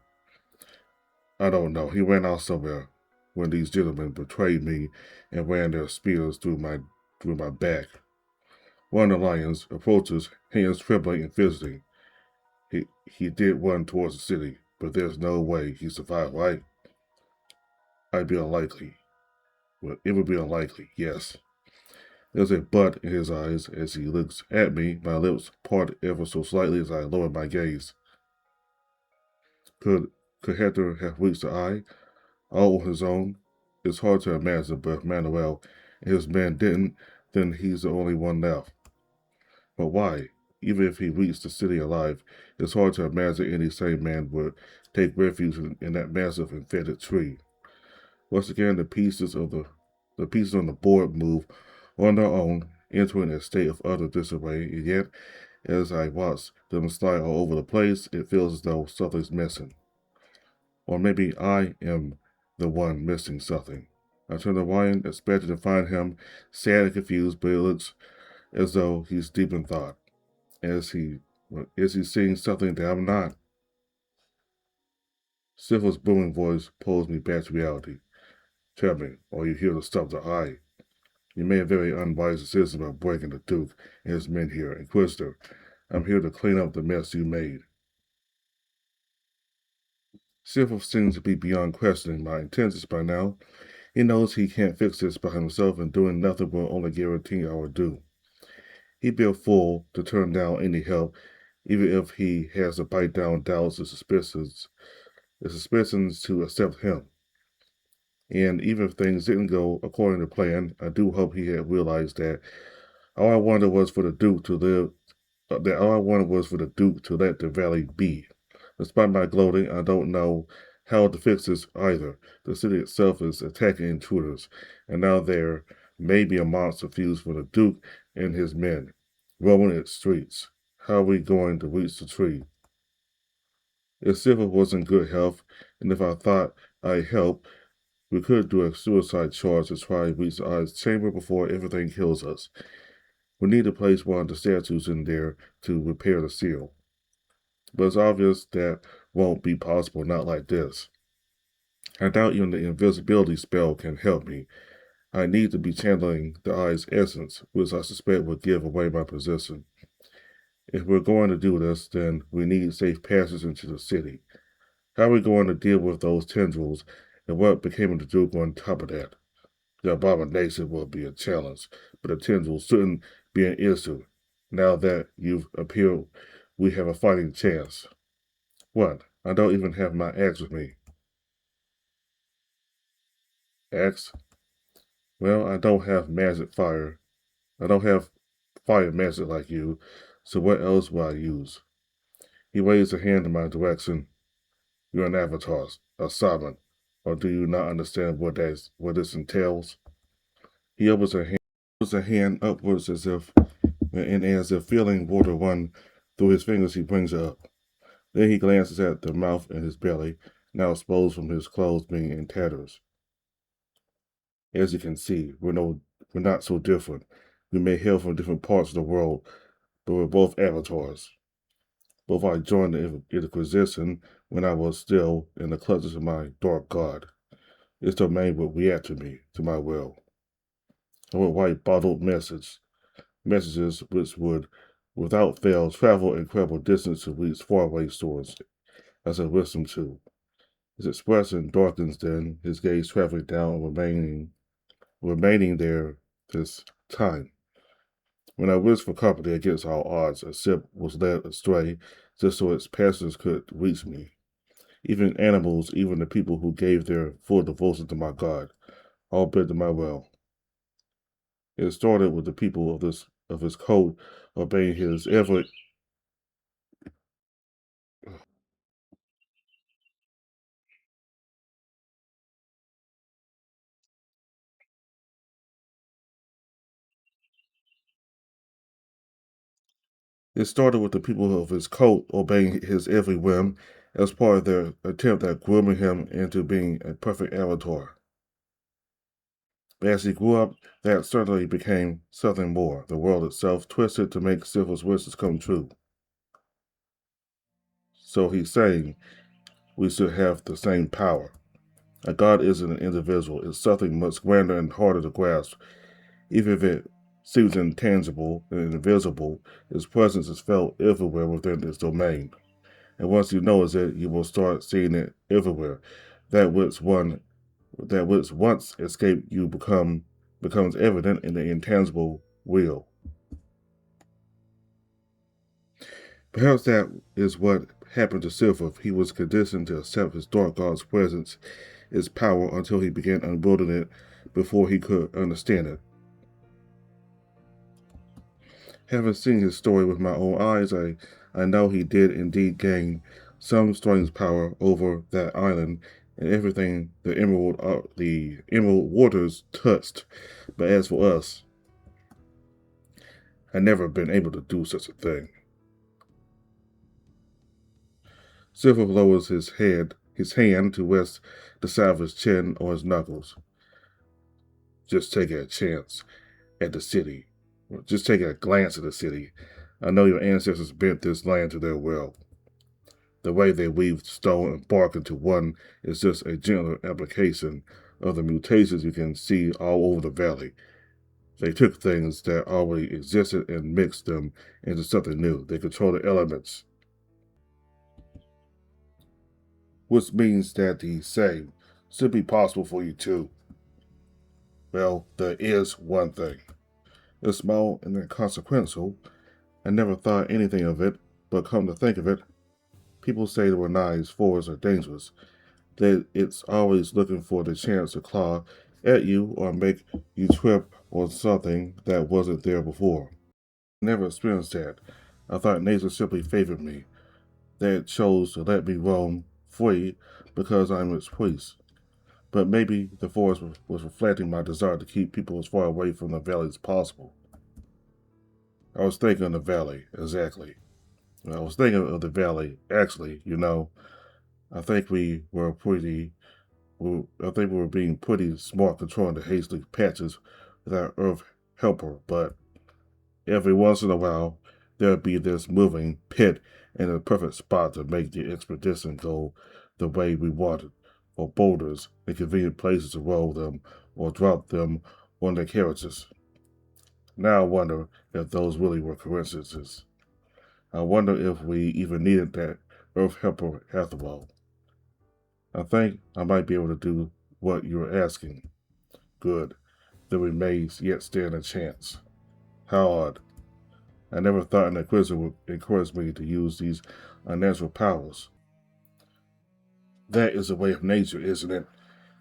I don't know, he ran out somewhere when these gentlemen betrayed me and ran their spears through my back. One of the lions approaches, hands trembling and fidgeting. He did run towards the city, but there's no way he survived, right? I'd be unlikely. Well, it would be unlikely, yes. There's a but in his eyes as he looks at me. My lips part ever so slightly as I lower my gaze. Could Hector have reached the eye all on his own? It's hard to imagine, but if Manuel and his men didn't, then he's the only one left. But why? Even if he reached the city alive, it's hard to imagine any sane man would take refuge in that massive infected tree. Once again, the pieces on the board move on their own, entering a state of utter disarray, and yet, as I watch them slide all over the place, it feels as though something's missing. Or maybe I am the one missing something. I turn to Ryan, expecting to find him sad and confused, but it looks as though he's deep in thought. Is he seeing something that I'm not? Syphilis' booming voice pulls me back to reality. Tell me, are you here to stop the eye? You made a very unwise decision about breaking the Duke and his men here. Inquisitor, I'm here to clean up the mess you made. Syphilis seems to be beyond questioning my intentions by now. He knows he can't fix this by himself, and doing nothing will only guarantee our doom. He'd be a fool to turn down any help, even if he has to bite down doubts and suspicions to accept him. And even if things didn't go according to plan, I do hope he had realized that all I wanted was for the Duke to live. That all I wanted was for the Duke to let the valley be. Despite my gloating, I don't know how to fix this either. The city itself is attacking intruders, and now there may be a monster fused for the Duke and his men, roaming its streets. How are we going to reach the tree? If Silver was in good health, and if I thought I'd help, we could do a suicide charge to try and reach the Ice Chamber before everything kills us. We need to place one of the statues in there to repair the seal. But it's obvious that won't be possible, not like this. I doubt even the invisibility spell can help me. I need to be channeling the eye's essence, which I suspect would give away my position. If we're going to do this, then we need safe passage into the city. How are we going to deal with those tendrils, and what became of the Duke on top of that? The abomination will be a challenge, but the tendrils shouldn't be an issue. Now that you've appeared, we have a fighting chance. What? I don't even have my axe with me. Axe? Well, I don't have magic fire. I don't have fire magic like you, so what else will I use? He waves a hand in my direction. You're an avatar, a summon, or do you not understand what this entails? He opens a hand upwards as if feeling water run through his fingers. He brings it up. Then he glances at the mouth and his belly, now exposed from his clothes being in tatters. As you can see, we're not so different. We may hail from different parts of the world, but we're both avatars. Both I joined the Inquisition when I was still in the clutches of my dark god. Its domain would react to me, to my will. I would write bottled messages which would, without fail, travel incredible distance to reach faraway shores, as a wisdom too. His expression darkens then, his gaze traveling down and remaining there this time. When I wished for company against all odds, a ship was led astray just so its passengers could reach me. Even animals, even the people who gave their full devotion to my God, all bent to my will. It started with the people of his code obeying his every. It started with the people of his cult obeying his every whim as part of their attempt at grooming him into being a perfect avatar. But as he grew up, that certainly became something more. The world itself twisted to make Silver's wishes come true. So he's saying we should have the same power. A god isn't an individual, it's something much grander and harder to grasp. Even if it seems intangible and invisible, its presence is felt everywhere within its domain. And once you notice it, you will start seeing it everywhere. That which one that which once escaped you becomes evident in the intangible real. Perhaps that is what happened to Silver. He was conditioned to accept his dark god's presence, its power, until he began unwielding it before he could understand it. Having seen his story with my own eyes, I know he did indeed gain some strange power over that island and everything the emerald waters touched. But as for us, I never been able to do such a thing. Silver lowers his hand to rest the side of his chin on his knuckles. Just take a chance at the city. Just take a glance at the city. I know your ancestors bent this land to their will. The way they weaved stone and bark into one is just a gentler application of the mutations you can see all over the valley. They took things that already existed and mixed them into something new. They control the elements, which means that the same should be possible for you too. Well, there is one thing. It's small and inconsequential. I never thought anything of it, but come to think of it, people say the Renai's fours are dangerous, that it's always looking for the chance to claw at you or make you trip on something that wasn't there before. I never experienced that. I thought nature simply favored me, that it chose to let me roam free because I'm its priest. But maybe the forest was reflecting my desire to keep people as far away from the valley as possible. I was thinking of the valley, exactly. I was thinking of the valley, actually, I think I think we were being pretty smart controlling the hasty patches with our Earth helper, but every once in a while there'd be this moving pit in a perfect spot to make the expedition go the way we wanted, or boulders in convenient places to roll them or drop them on their carriages. Now I wonder if those really were coincidences. I wonder if we even needed that Earth helper after all. I think I might be able to do what you're asking. Good. There remains yet stand a chance. How odd. I never thought an Inquisitor would encourage me to use these unnatural powers. That is the way of nature, isn't it?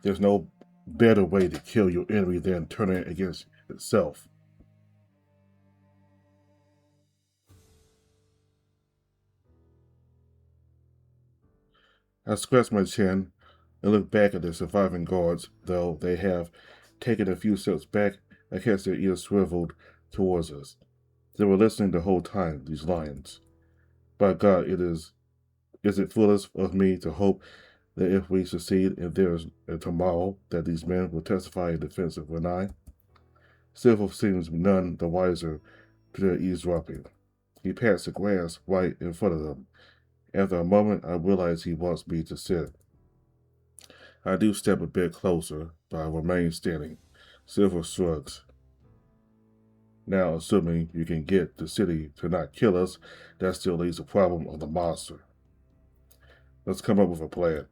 There's no better way to kill your enemy than turning it against itself. I scratched my chin and looked back at the surviving guards, though they have taken a few steps back. I catch their ears swiveled towards us. They were listening the whole time, these lions. By God, is it foolish of me to hope that if we succeed and there is a tomorrow that these men will testify in defense of Renai? Silver seems none the wiser to their eavesdropping. He pats the grass right in front of them. After a moment, I realize he wants me to sit. I do step a bit closer, but I remain standing. Silver shrugs. Now, assuming you can get the city to not kill us, that still leaves the problem of the monster. Let's come up with a plan.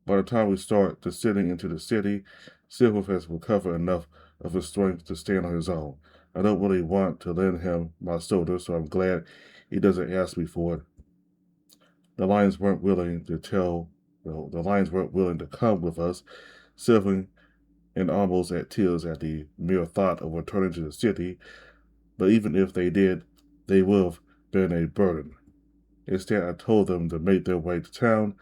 By the time we start descending into the city, Silver has recovered enough of his strength to stand on his own. I don't really want to lend him my shoulder, so I'm glad he doesn't ask me for it. The lions weren't willing to tell, well, the lions weren't willing to come with us, silvering and almost at tears at the mere thought of returning to the city. But even if they did, they would have been a burden. Instead, I told them to make their way to town,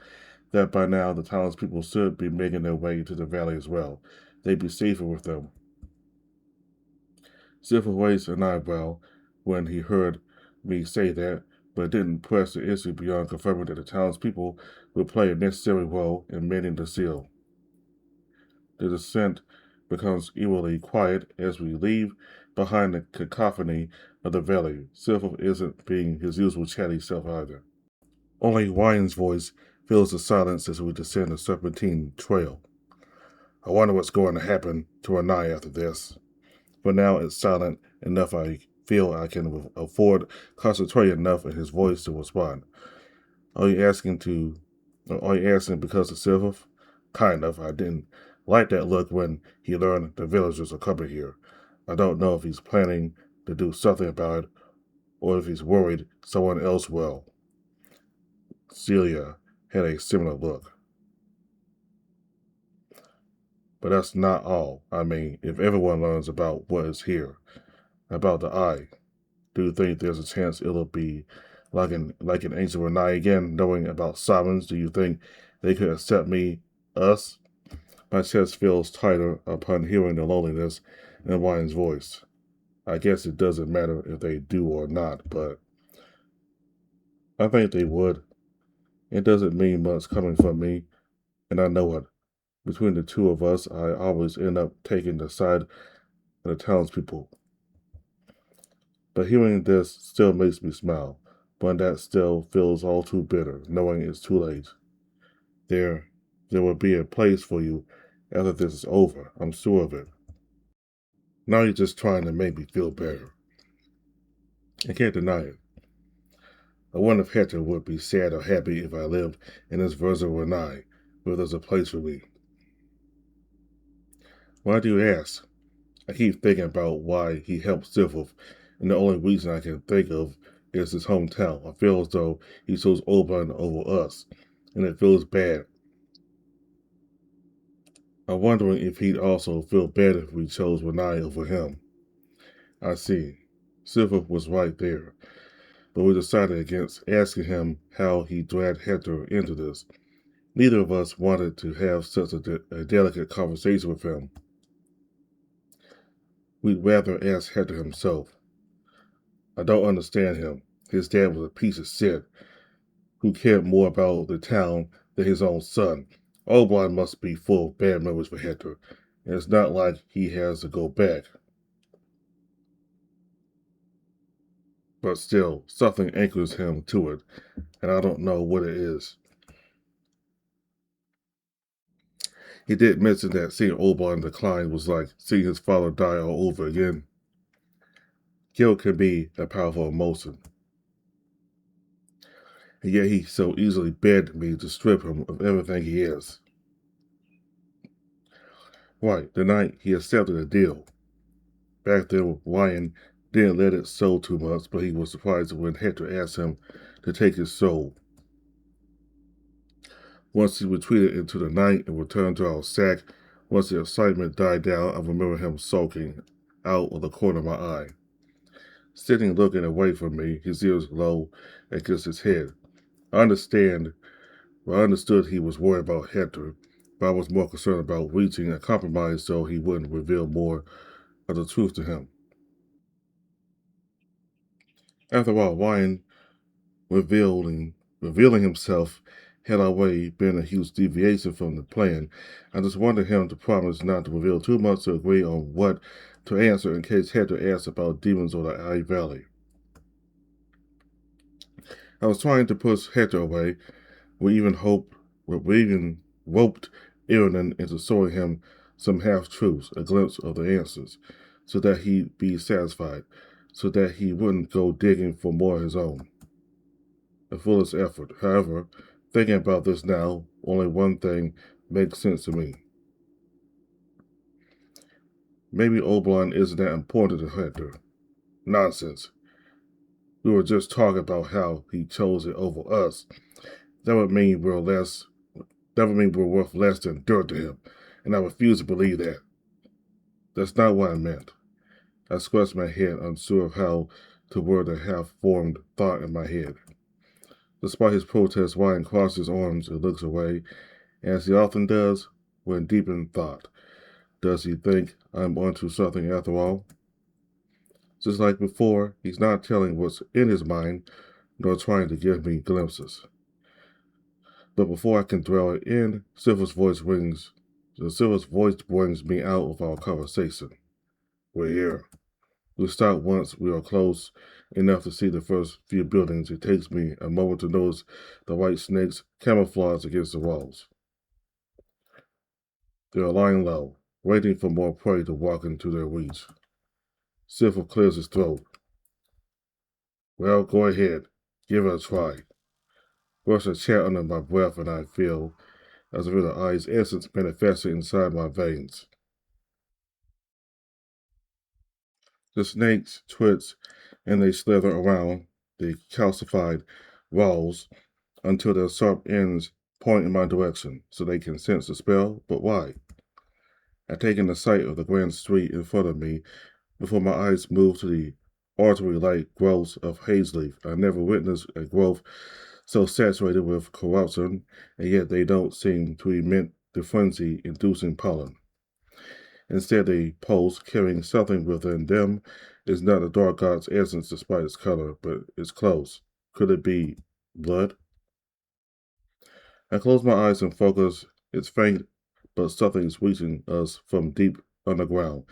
that by now the townspeople should be making their way to the valley as well. They'd be safer with them. Silver raised an eyebrow when he heard me say that, but didn't press the issue beyond confirming that the townspeople would play a necessary role in mending the seal. The descent becomes eerily quiet as we leave behind the cacophony of the valley. Silver isn't being his usual chatty self either. Only Ryan's voice fills the silence as we descend the serpentine trail. I wonder what's going to happen to Renai after this. For now, it's silent enough I feel I can afford concentrating enough in his voice to respond. Are you asking to? Are you asking because of Silver? Kind of. I didn't like that look when he learned the villagers are coming here. I don't know if he's planning to do something about it or if he's worried someone else will. Celia had a similar look. But that's not all. I mean, if everyone learns about what is here, about the eye, do you think there's a chance it'll be like an ancient Renai again, knowing about Simons? Do you think they could accept me, us? My chest feels tighter upon hearing the loneliness in Ryan's voice. I guess it doesn't matter if they do or not, but I think they would. It doesn't mean much coming from me, and I know it. Between the two of us, I always end up taking the side of the townspeople. But hearing this still makes me smile, but that still feels all too bitter, knowing it's too late. There, there will be a place for you after this is over, I'm sure of it. Now you're just trying to make me feel better. I can't deny it. I wonder if Hector would be sad or happy if I lived in this version of Renai, where there's a place for me. Why do you ask? I keep thinking about why he helped Silver, and the only reason I can think of is his hometown. I feel as though he chose Oban over us, and it feels bad. I'm wondering if he'd also feel bad if we chose Renai over him. I see. Silver was right there, but we decided against asking him how he dragged Hector into this. Neither of us wanted to have such a delicate conversation with him. We'd rather ask Hector himself. I don't understand him. His dad was a piece of shit who cared more about the town than his own son. Oban must be full of bad memories for Hector, and it's not like he has to go back. But still, something anchors him to it, and I don't know what it is. He did mention that seeing Oban decline was like seeing his father die all over again. Guilt can be a powerful emotion, and yet he so easily begged me to strip him of everything he is. Right, the night he accepted a deal. Back then, Ryan didn't let it sow too much, but he was surprised when Hector asked him to take his soul. Once he retreated into the night and returned to our sack, once the excitement died down, I remember him sulking out of the corner of my eye. Sitting looking away from me, his ears low against his head. I understand, I understood he was worried about Hector, but I was more concerned about reaching a compromise so he wouldn't reveal more of the truth to him. After all, Ryan revealing himself had already been a huge deviation from the plan. I just wanted him to promise not to reveal too much to agree on what to answer in case Hector asked about demons or the Eye Valley. I was trying to push Hector away. We even roped Aaron into showing him some half truths, a glimpse of the answers, so that he'd be satisfied, so that he wouldn't go digging for more of his own. A foolish effort. However, thinking about this now, only one thing makes sense to me. Maybe Oberon isn't that important to Hector. Nonsense. We were just talking about how he chose it over us. That would mean we're less that would mean we're worth less than dirt to him, and I refuse to believe that. That's not what I meant. I scratched my head, unsure of how to word a half-formed thought in my head. Despite his protest, Ryan crossed his arms and looks away, as he often does when deep in thought. Does he think I'm onto something after all? Just like before, he's not telling what's in his mind, nor trying to give me glimpses. But before I can dwell it in, Silver's voice brings me out of our conversation. We're here. We stopped once we are close enough to see the first few buildings. It takes me a moment to notice the white snakes camouflaged against the walls. They are lying low, waiting for more prey to walk into their reach. Silver clears his throat. Well, go ahead. Give it a try. Brush a chat under my breath, and I feel as if the eye's essence manifested inside my veins. The snakes twitch and they slither around the calcified walls until their sharp ends point in my direction so they can sense the spell. But why? I take in the sight of the grand street in front of me before my eyes move to the artery-like growths of haze leaf. I never witnessed a growth so saturated with corruption, and yet they don't seem to emit the frenzy-inducing pollen. Instead, the pulse carrying something within them is not a dark god's essence despite its color, but it's close. Could it be blood? I close my eyes and focus. It's faint, but something's reaching us from deep underground.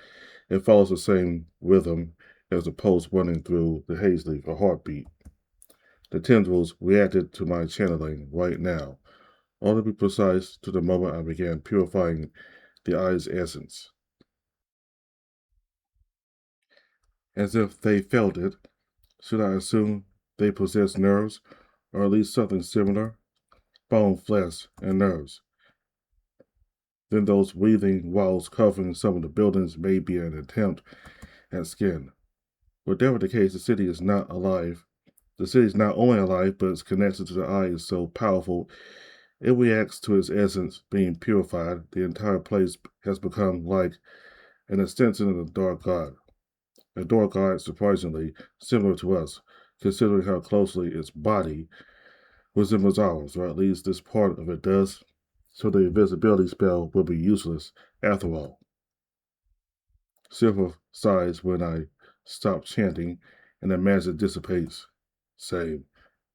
It follows the same rhythm as the pulse running through the haze leaf, a heartbeat. The tendrils reacted to my channeling right now, or to be precise, to the moment I began purifying the eye's essence. As if they felt it, should I assume they possess nerves, or at least something similar? Bone, flesh, and nerves. Then those breathing walls covering some of the buildings may be an attempt at skin. Whatever the case, the city is not alive. The city is not only alive, but its connection to the eye is so powerful, it reacts to its essence being purified. The entire place has become like an extension of the dark god. A dark god surprisingly similar to us, considering how closely its body resembles ours, or at least this part of it does. So the invisibility spell will be useless after all. Silver sighs when I stop chanting, and the magic dissipates, saying,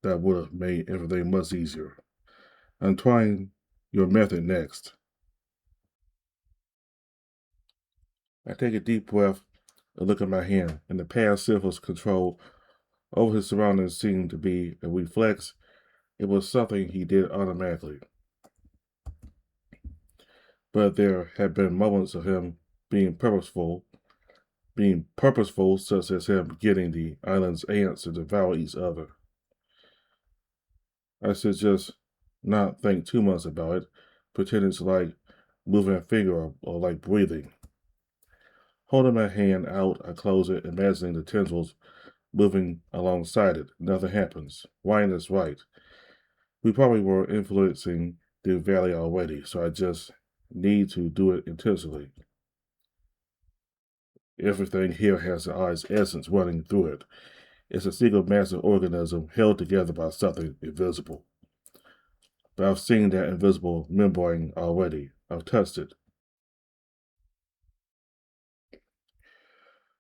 that would have made everything much easier. I'm trying your method next. I take a deep breath and look at my hand. In the past, Silver's control over his surroundings seemed to be a reflex. It was something he did automatically. But there had been moments of him being purposeful, such as him getting the island's ants to devour each other. I should just not think too much about it, pretend it's like moving a finger or like breathing. Holding my hand out, I close it, imagining the tendrils moving alongside it. Nothing happens. Wine is right. We probably were influencing the valley already, so I just need to do it intentionally. Everything here has the eye's essence running through it. It's a single massive organism held together by something invisible. But I've seen that invisible membrane already. I've touched it.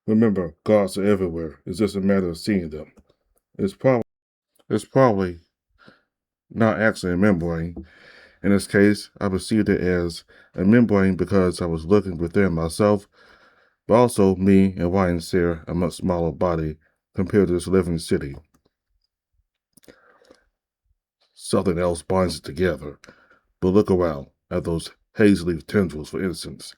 Remember, gods are everywhere. It's just a matter of seeing them. It's probably it's probably not actually a membrane. In this case, I perceived it as a membrane because I was looking within myself, but also me and Ryan share a much smaller body compared to this living city. Something else binds it together. But look around at those haze leaf tendrils, for instance.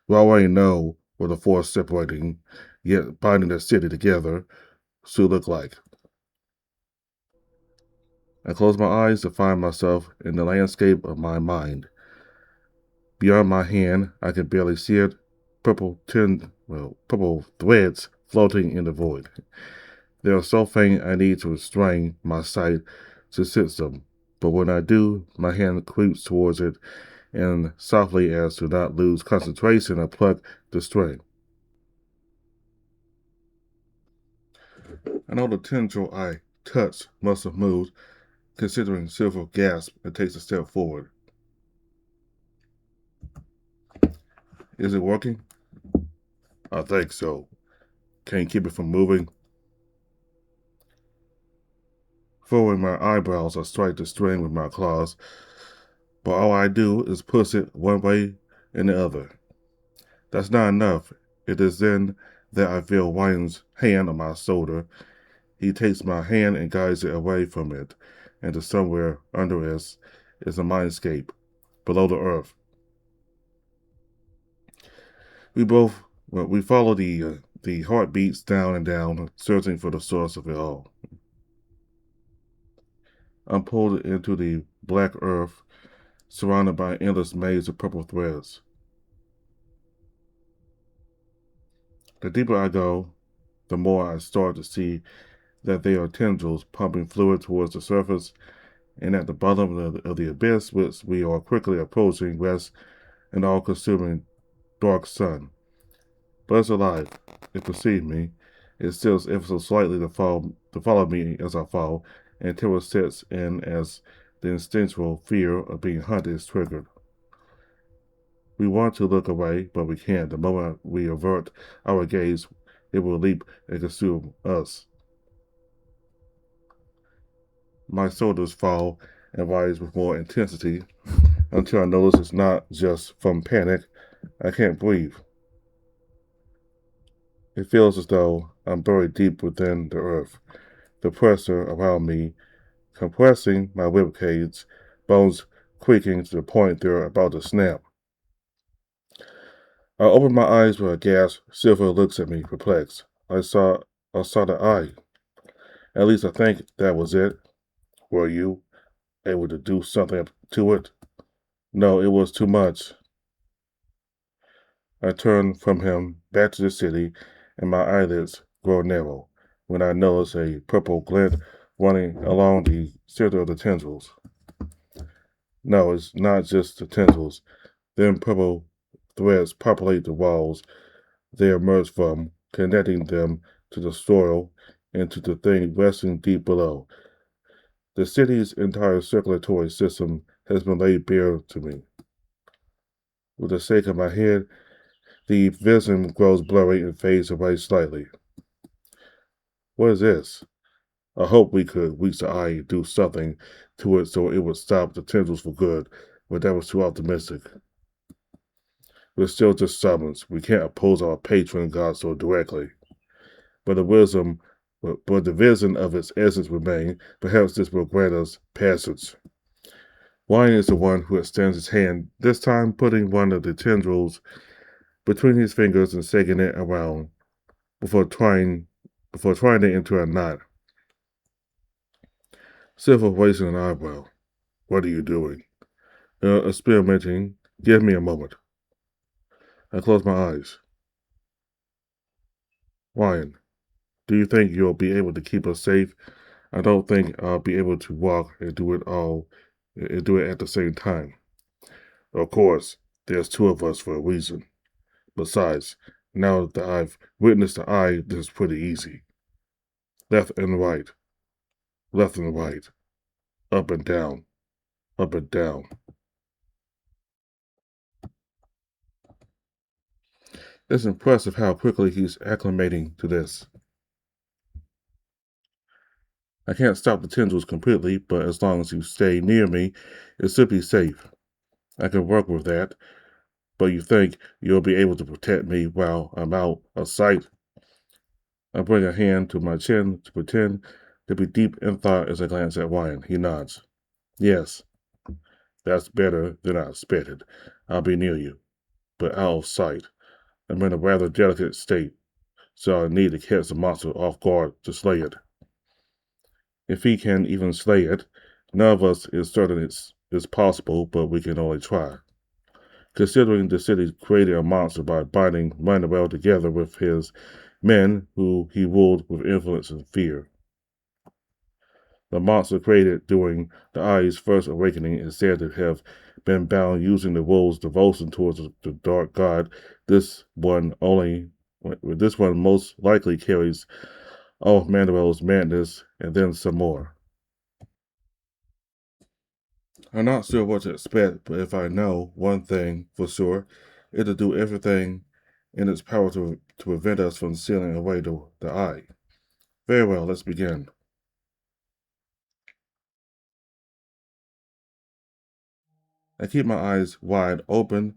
We already know what the force separating, yet binding the city together, should look like. I close my eyes to find myself in the landscape of my mind. Beyond my hand, I can barely see it. Purple threads floating in the void. They are so faint I need to restrain my sight to sense them. But when I do, my hand creeps towards it, and softly as to not lose concentration, I pluck the string. I know the tendril I touched must have moved, considering Silver gasps and takes a step forward. Is it working? I think so. Can you keep it from moving? Furrowing my eyebrows, I strike the string with my claws, but all I do is push it one way and the other. That's not enough. It is then that I feel Ryan's hand on my shoulder. He takes my hand and guides it away from it, and to somewhere under us is a mindscape, below the earth. We follow the heartbeats down and down, searching for the source of it all. I'm pulled into the black earth, surrounded by an endless maze of purple threads. The deeper I go, the more I start to see that they are tendrils pumping fluid towards the surface, and at the bottom of the abyss, which we are quickly approaching, rests an all-consuming dark sun. But it's alive. It perceives me. It stills ever so slightly to follow me as I fall, and terror sets in as the instinctual fear of being hunted is triggered. We want to look away, but we can't. The moment we avert our gaze, it will leap and consume us. My shoulders fall and rise with more intensity until I notice it's not just from panic. I can't breathe. It feels as though I'm buried deep within the earth. The pressure around me compressing my ribcage, bones creaking to the point they're about to snap. I open my eyes with a gasp. Silver looks at me, perplexed. I saw the eye. At least I think that was it. Were you able to do something to it? No, it was too much. I turn from him back to the city, and my eyelids grow narrow when I notice a purple glint running along the center of the tendrils. No, it's not just the tendrils. Then purple threads populate the walls they emerge from, connecting them to the soil and to the thing resting deep below. The city's entire circulatory system has been laid bare to me. With a shake of my head, the vision grows blurry and fades away slightly. What is this? I hope we could reach the eye and do something to it so it would stop the tendrils for good, but that was too optimistic. We're still just summons. We can't oppose our patron god so directly. But the vision of its essence remain. Perhaps this will grant us passage. Wine is the one who extends his hand, this time putting one of the tendrils between his fingers and shaking it around before trying it into a knot. Silver raises an eyebrow. What are you doing? Experimenting. Give me a moment. I close my eyes. Ryan, do you think you'll be able to keep us safe? I don't think I'll be able to walk and do it all and do it at the same time. Of course, there's two of us for a reason. Besides, now that I've witnessed the eye, this is pretty easy. Left and right, left and right, up and down, up and down. It's impressive how quickly he's acclimating to this. I can't stop the tendrils completely, but as long as you stay near me, it should be safe. I can work with that, but you think you'll be able to protect me while I'm out of sight? I bring a hand to my chin to pretend to be deep in thought as I glance at Ryan. He nods. Yes, that's better than I expected. I'll be near you, but out of sight. I'm in a rather delicate state, so I need to catch the monster off guard to slay it. If he can even slay it, none of us is certain it's possible, but we can only try. Considering the city created a monster by binding Manuel together with his men who he ruled with influence and fear. The monster created during the Eye's first awakening is said to have been bound using the world's devotion towards the dark god. This one most likely carries all of Manuel's madness and then some more. I'm not sure what to expect, but if I know one thing for sure, it'll do everything in its power to prevent us from sealing away the eye. Very well, let's begin. I keep my eyes wide open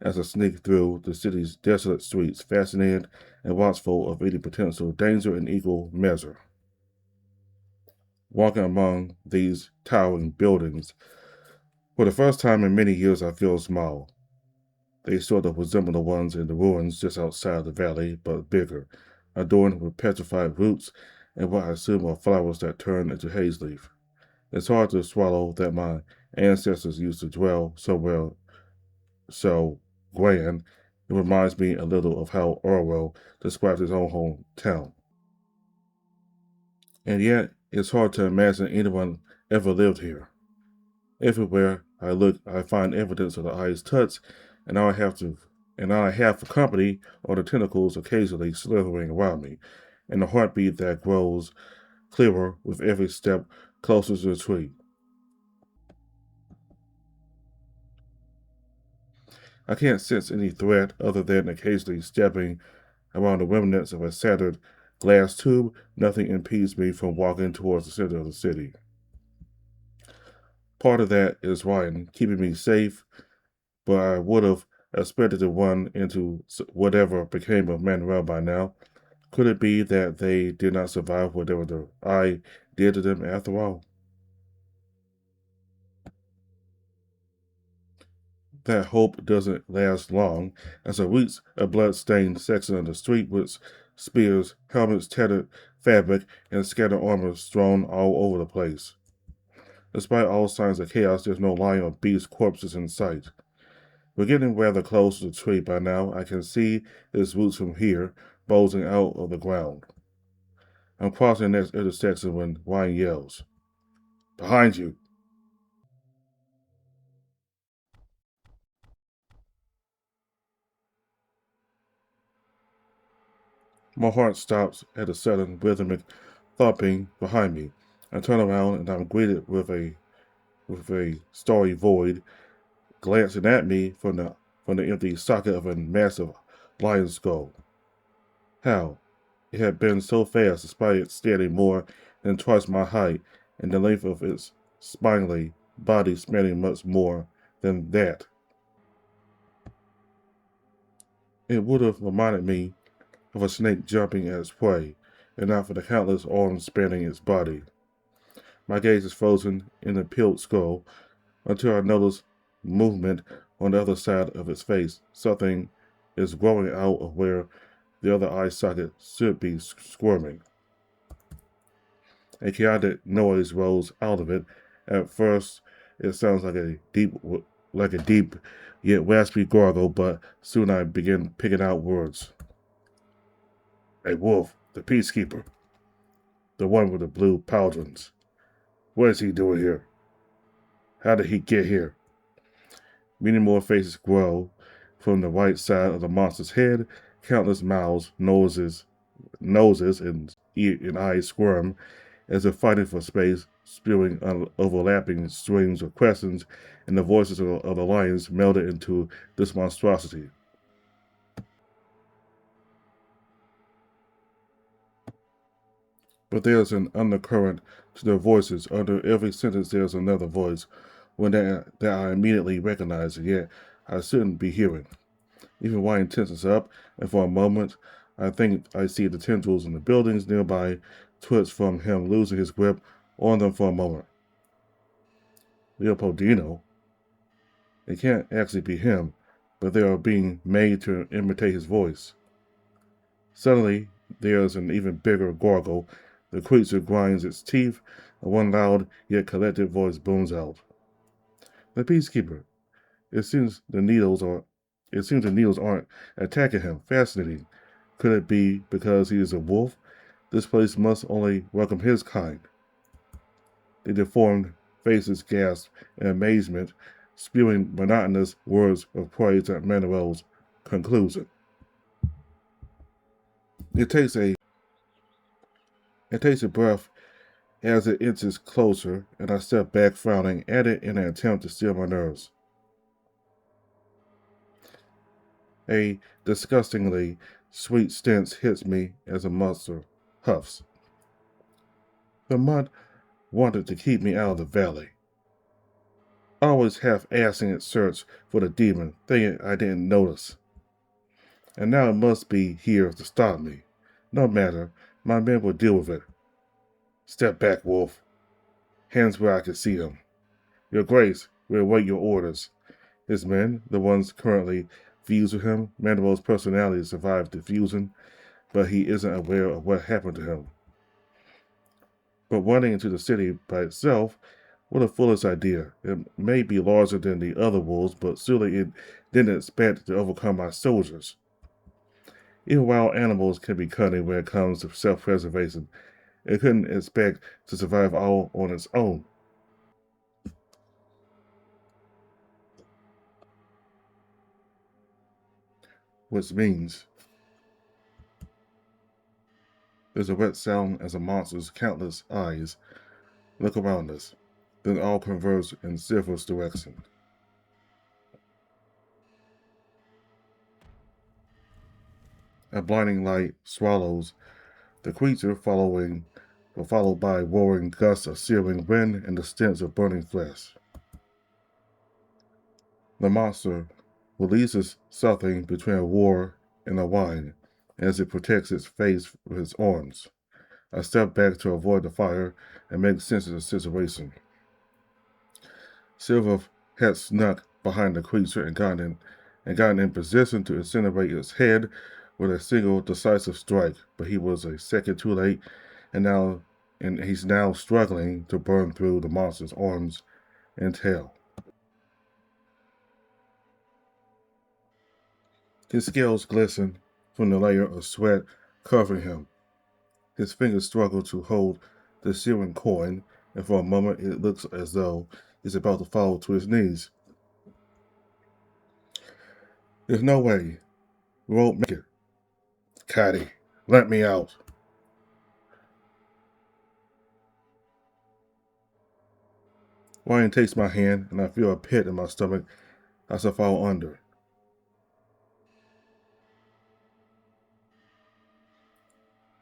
as I sneak through the city's desolate streets, fascinated and watchful of any potential danger in equal measure. Walking among these towering buildings, for the first time in many years, I feel small. They sort of resemble the ones in the ruins just outside the valley, but bigger, adorned with petrified roots and what I assume are flowers that turn into haze leaf. It's hard to swallow that my ancestors used to dwell somewhere so grand. It reminds me a little of how Orwell described his own hometown. And yet, it's hard to imagine anyone ever lived here. Everywhere I look, I find evidence of the eye's touch, and all I have to, and all I have for company are the tentacles occasionally slithering around me, and the heartbeat that grows clearer with every step closer to the tree. I can't sense any threat other than occasionally stepping around the remnants of a shattered glass tube. Nothing impedes me from walking towards the center of the city. Part of that is Ryan keeping me safe, but I would have expected to run into whatever became of Manuel by now. Could it be that they did not survive whatever the eye did to them after all? That hope doesn't last long, as I reach a blood-stained section of the street with spears, helmets, tattered fabric, and scattered armor strewn all over the place. Despite all signs of chaos, there's no lion or beast corpses in sight. We're getting rather close to the tree by now. I can see its roots from here, bulging out of the ground. I'm crossing the next intersection when Ryan yells, "Behind you!" My heart stops at a sudden rhythmic thumping behind me. I turn around and I'm greeted with a starry void glancing at me from the empty socket of a massive lion's skull. How? It had been so fast despite it standing more than twice my height and the length of its spindly body spanning much more than that. It would have reminded me of a snake jumping at its prey, and not for the countless arms spanning its body. My gaze is frozen in the peeled skull until I notice movement on the other side of its face. Something is growing out of where the other eye socket should be squirming. A chaotic noise rose out of it. At first, it sounds like a deep like a deep yet raspy gargle, but soon I began picking out words. A wolf, the peacekeeper, the one with the blue pauldrons. What is he doing here? How did he get here? Many more faces grow from the right side of the monster's head. Countless mouths, noses, and eyes squirm as if fighting for space, spewing overlapping streams of questions, and the voices of the lions melded into this monstrosity. But there's an undercurrent to their voices. Under every sentence, there's another voice, one that I immediately recognize, and yet I shouldn't be hearing. Even Wine tenses up, and for a moment, I think I see the tendrils in the buildings nearby twitch from him losing his grip on them for a moment. Leopoldino, it can't actually be him, but they are being made to imitate his voice. Suddenly, there's an even bigger gargle. The creature grinds its teeth, and one loud yet collected voice booms out. The peacekeeper. It seems the needles aren't attacking him. Fascinating. Could it be because he is a wolf? This place must only welcome his kind. The deformed faces gasp in amazement, spewing monotonous words of praise at Manuel's conclusion. It takes a breath as it inches closer, and I step back, frowning at it in an attempt to still my nerves. A disgustingly sweet stench hits me as a monster huffs. The mud wanted to keep me out of the valley. Always half-assing its search for the demon, thinking I didn't notice. And now it must be here to stop me. No matter, my men will deal with it. Step back, wolf. Hands where I can see them. Your Grace, we await your orders. His men, the ones currently fused with him, Manuel's personality survived the fusion, but he isn't aware of what happened to him. But running into the city by itself, what a foolish idea. It may be larger than the other wolves, but surely it didn't expect to overcome my soldiers. Even wild animals can be cunning when it comes to self-preservation. It couldn't expect to survive all on its own. Which means there's a wet sound as the monster's countless eyes look around us, then all converge in Silver's direction. A blinding light swallows the creature, followed by roaring gusts of searing wind and the stench of burning flesh. The monster releases something between a roar and a whine as it protects its face with its arms. I step back to avoid the fire and make sense of the situation. Silver had snuck behind the creature and gotten in position to incinerate its head with a single decisive strike, but he was a second too late, and he's now struggling to burn through the monster's arms and tail. His scales glisten from the layer of sweat covering him. His fingers struggle to hold the searing coin, and for a moment it looks as though he's about to fall to his knees. There's no way. We won't make it. Caddy, let me out. Ryan takes my hand, and I feel a pit in my stomach as I fall under.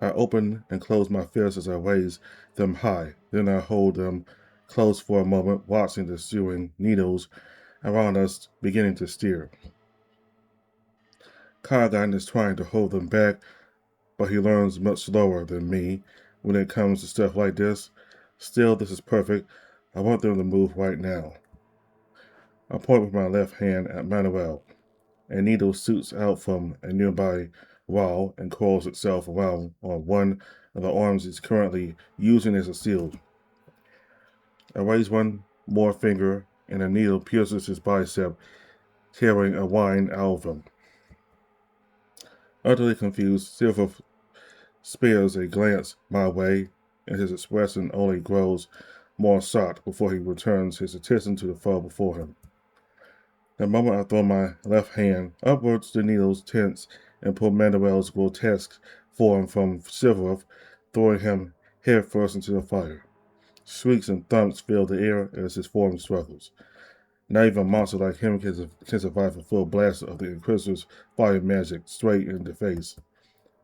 I open and close my fists as I raise them high. Then I hold them close for a moment, watching the sewing needles around us beginning to steer. Cargon is trying to hold them back, but he learns much slower than me when it comes to stuff like this. Still, this is perfect. I want them to move right now. I point with my left hand at Manuel. A needle shoots out from a nearby wall and coils itself around on one of the arms he's currently using as a shield. I raise one more finger and a needle pierces his bicep, tearing a wine out of him. Utterly confused, Silver spares a glance my way, and his expression only grows more shocked before he returns his attention to the foe before him. The moment I throw my left hand upwards, the needles tense and pull Manuel's grotesque form from Silver, throwing him headfirst into the fire. Shrieks and thumps fill the air as his form struggles. Not even a monster like him can survive a full blast of the Inquisitor's fire magic straight in the face.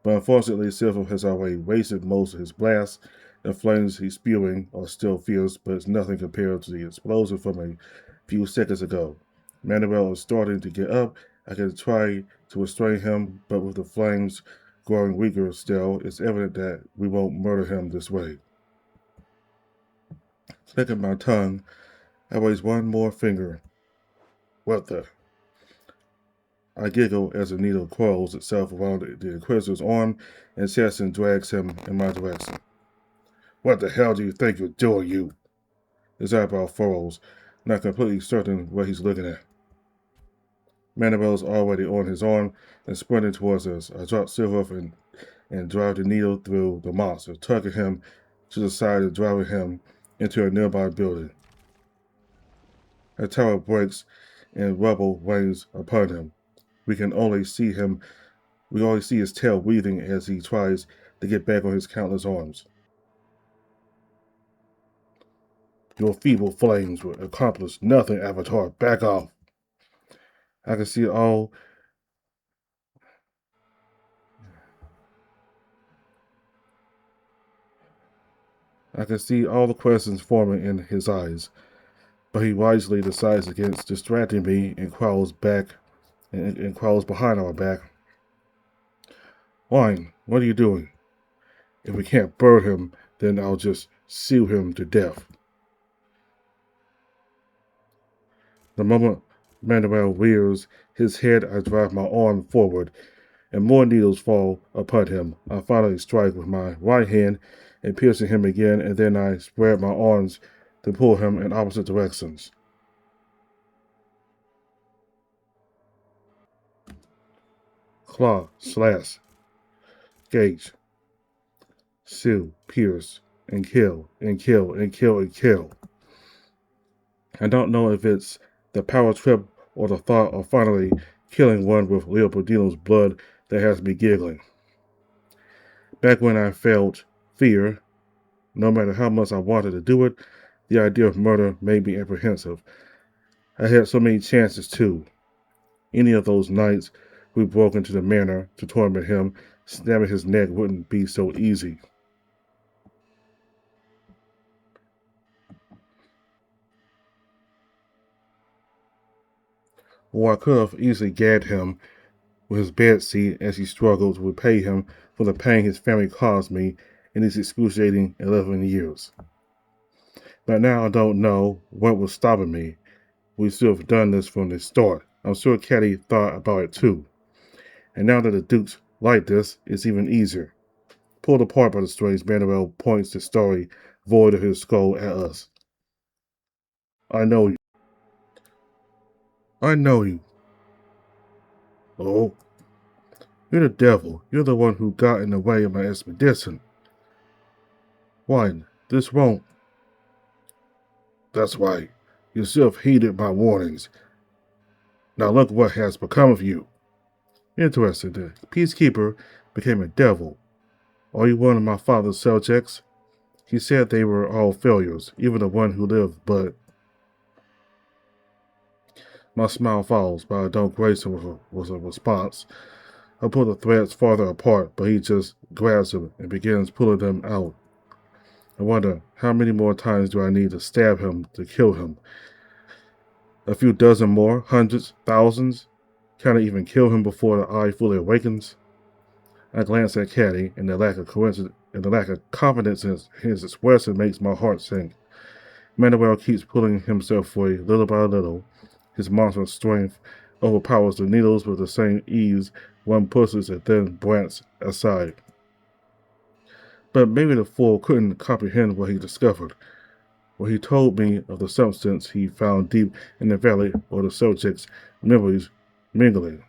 But unfortunately, Silver has already wasted most of his blasts. The flames he's spewing are still fierce, but it's nothing compared to the explosion from a few seconds ago. Manuel is starting to get up. I can try to restrain him, but with the flames growing weaker still, it's evident that we won't murder him this way. Clicking my tongue, I raise one more finger. What the? I giggle as the needle coils itself around the Inquisitor's arm and chest and drags him in my direction. What the hell do you think you're doing, you? His eyebrow furrows, not completely certain what he's looking at. Manuel's already on his arm and sprinting towards us. I drop Silver and drive the needle through the monster, tugging him to the side and driving him into a nearby building. A tower breaks and rubble rains upon him. We only see his tail weaving as he tries to get back on his countless arms. Your feeble flames will accomplish nothing, Avatar. Back off. I can see all the questions forming in his eyes, but he wisely decides against distracting me and crawls behind our back. Wine, what are you doing? If we can't burn him, then I'll just seal him to death. The moment Manuel rears his head, I drive my arm forward, and more needles fall upon him. I finally strike with my right hand and piercing him again, and then I spread my arms to pull him in opposite directions. Claw, slash, gauge, seal, pierce, and kill, and kill, and kill, and kill. I don't know if it's the power trip or the thought of finally killing one with Leopoldino's blood that has me giggling. Back when I felt fear, no matter how much I wanted to do it, the idea of murder made me apprehensive. I had so many chances too. Any of those nights we broke into the manor to torment him, snapping his neck wouldn't be so easy. Or I could have easily gagged him with his bed seat as he struggled to repay him for the pain his family caused me in these excruciating 11 years. But now I don't know what was stopping me. We should have done this from the start. I'm sure Caddy thought about it too. And now that the Duke's like this, it's even easier. Pulled apart by the strings, Manuel points the starry void of his skull at us. I know you. I know you. Oh? You're the devil. You're the one who got in the way of my expedition. Why, this won't. That's right. You should have heeded my warnings. Now look what has become of you. Interesting. The peacekeeper became a devil. Are you one of my father's cell checks? He said they were all failures, even the one who lived, but... My smile falls, but I don't grace him with a response. I pull the threads farther apart, but he just grabs them and begins pulling them out. I wonder, how many more times do I need to stab him to kill him? A few dozen more? Hundreds? Thousands? Can I even kill him before the eye fully awakens? I glance at Caddy, and the lack of confidence in his expression makes my heart sink. Manuel keeps pulling himself away little by little. His monstrous strength overpowers the needles with the same ease one pushes and then branches aside. But maybe the fool couldn't comprehend what he discovered. where he told me of the substance he found deep in the valley or the subject's memories mingling.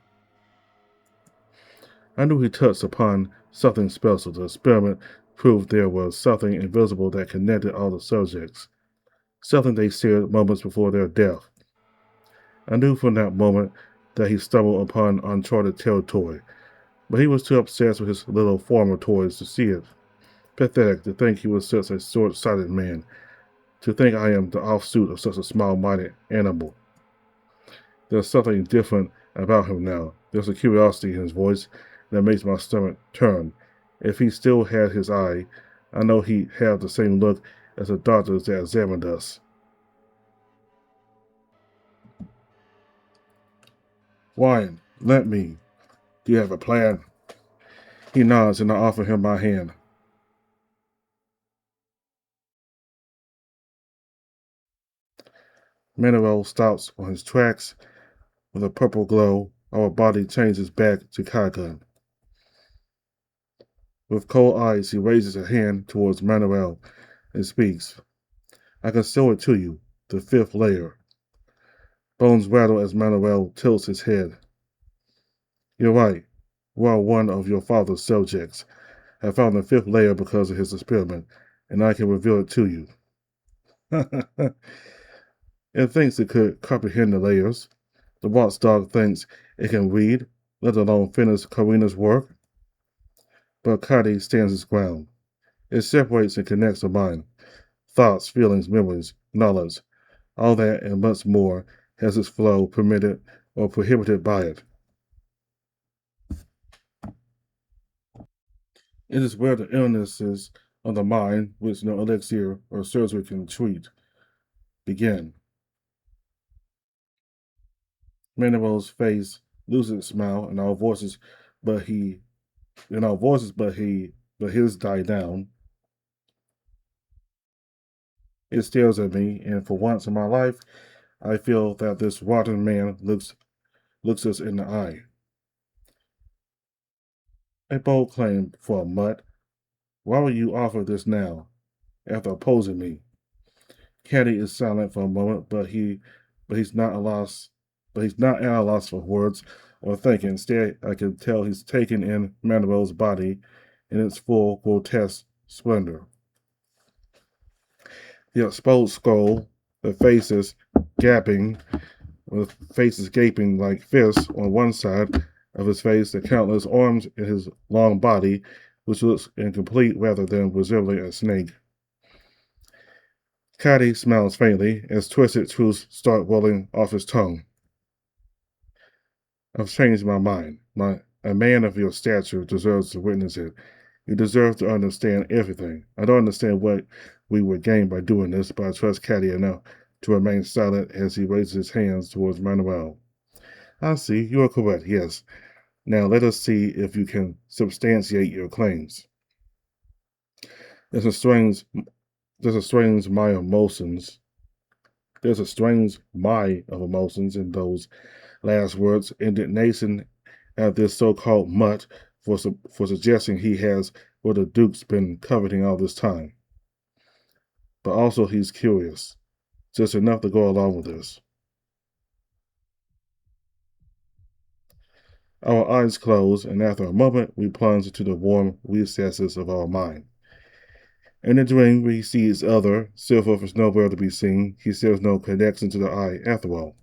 I knew he touched upon something special. The experiment proved there was something invisible that connected all the subjects, something they shared moments before their death. I knew from that moment that he stumbled upon uncharted territory, but he was too obsessed with his little former toys to see it. Pathetic to think he was such a short-sighted man, to think I am the offshoot of such a small-minded animal. There's something different about him now. There's a curiosity in his voice that makes my stomach turn. If he still had his eye, I know he'd have the same look as the doctors that examined us. Wine, let me. Do you have a plan? He nods and I offer him my hand. Manuel stops on his tracks with a purple glow. Our body changes back to Kagan. With cold eyes, he raises a hand towards Manuel and speaks. I can show it to you, the fifth layer. Bones rattle as Manuel tilts his head. You're right. We are one of your father's subjects. I found the fifth layer because of his experiment, and I can reveal it to you. It thinks it could comprehend the layers. The watchdog thinks it can read, let alone finish Karina's work. But Kadi stands its ground. It separates and connects the mind. Thoughts, feelings, memories, knowledge, all that and much more has its flow permitted or prohibited by it. It is where the illnesses of the mind, which no elixir or surgery can treat, begin. Manuel's face loses its smile, and our voices, but he, in our voices, but his die down. It stares at me, and for once in my life, I feel that this rotten man looks us in the eye. A bold claim for a mutt. Why would you offer this now, after opposing me? Caddy is silent for a moment, but he's not a loss, but he's not at a loss for words or thinking. Instead, I can tell he's taken in Manuel's body in its full grotesque splendor. The exposed skull, the faces gaping, with faces gaping like fists on one side of his face, the countless arms in his long body, which looks incomplete rather than resembling a snake. Caddy smiles faintly as twisted truths start rolling off his tongue. I've changed my mind. A man of your stature deserves to witness it. You deserve to understand everything. I don't understand what we would gain by doing this, but I trust Caddy enough to remain silent as he raises his hands towards Manuel. I see, you are correct, yes. Now let us see if you can substantiate your claims. There's a strange there's a strange my emotions. There's a strange my of emotions in those last words, indignation at this so-called mutt for suggesting he has what the Duke's been coveting all this time. But also he's curious, just enough to go along with this. Our eyes close, and after a moment we plunge into the warm recesses of our mind. In the dream we see each other, Silver is nowhere to be seen, he sees no connection to the eye after all.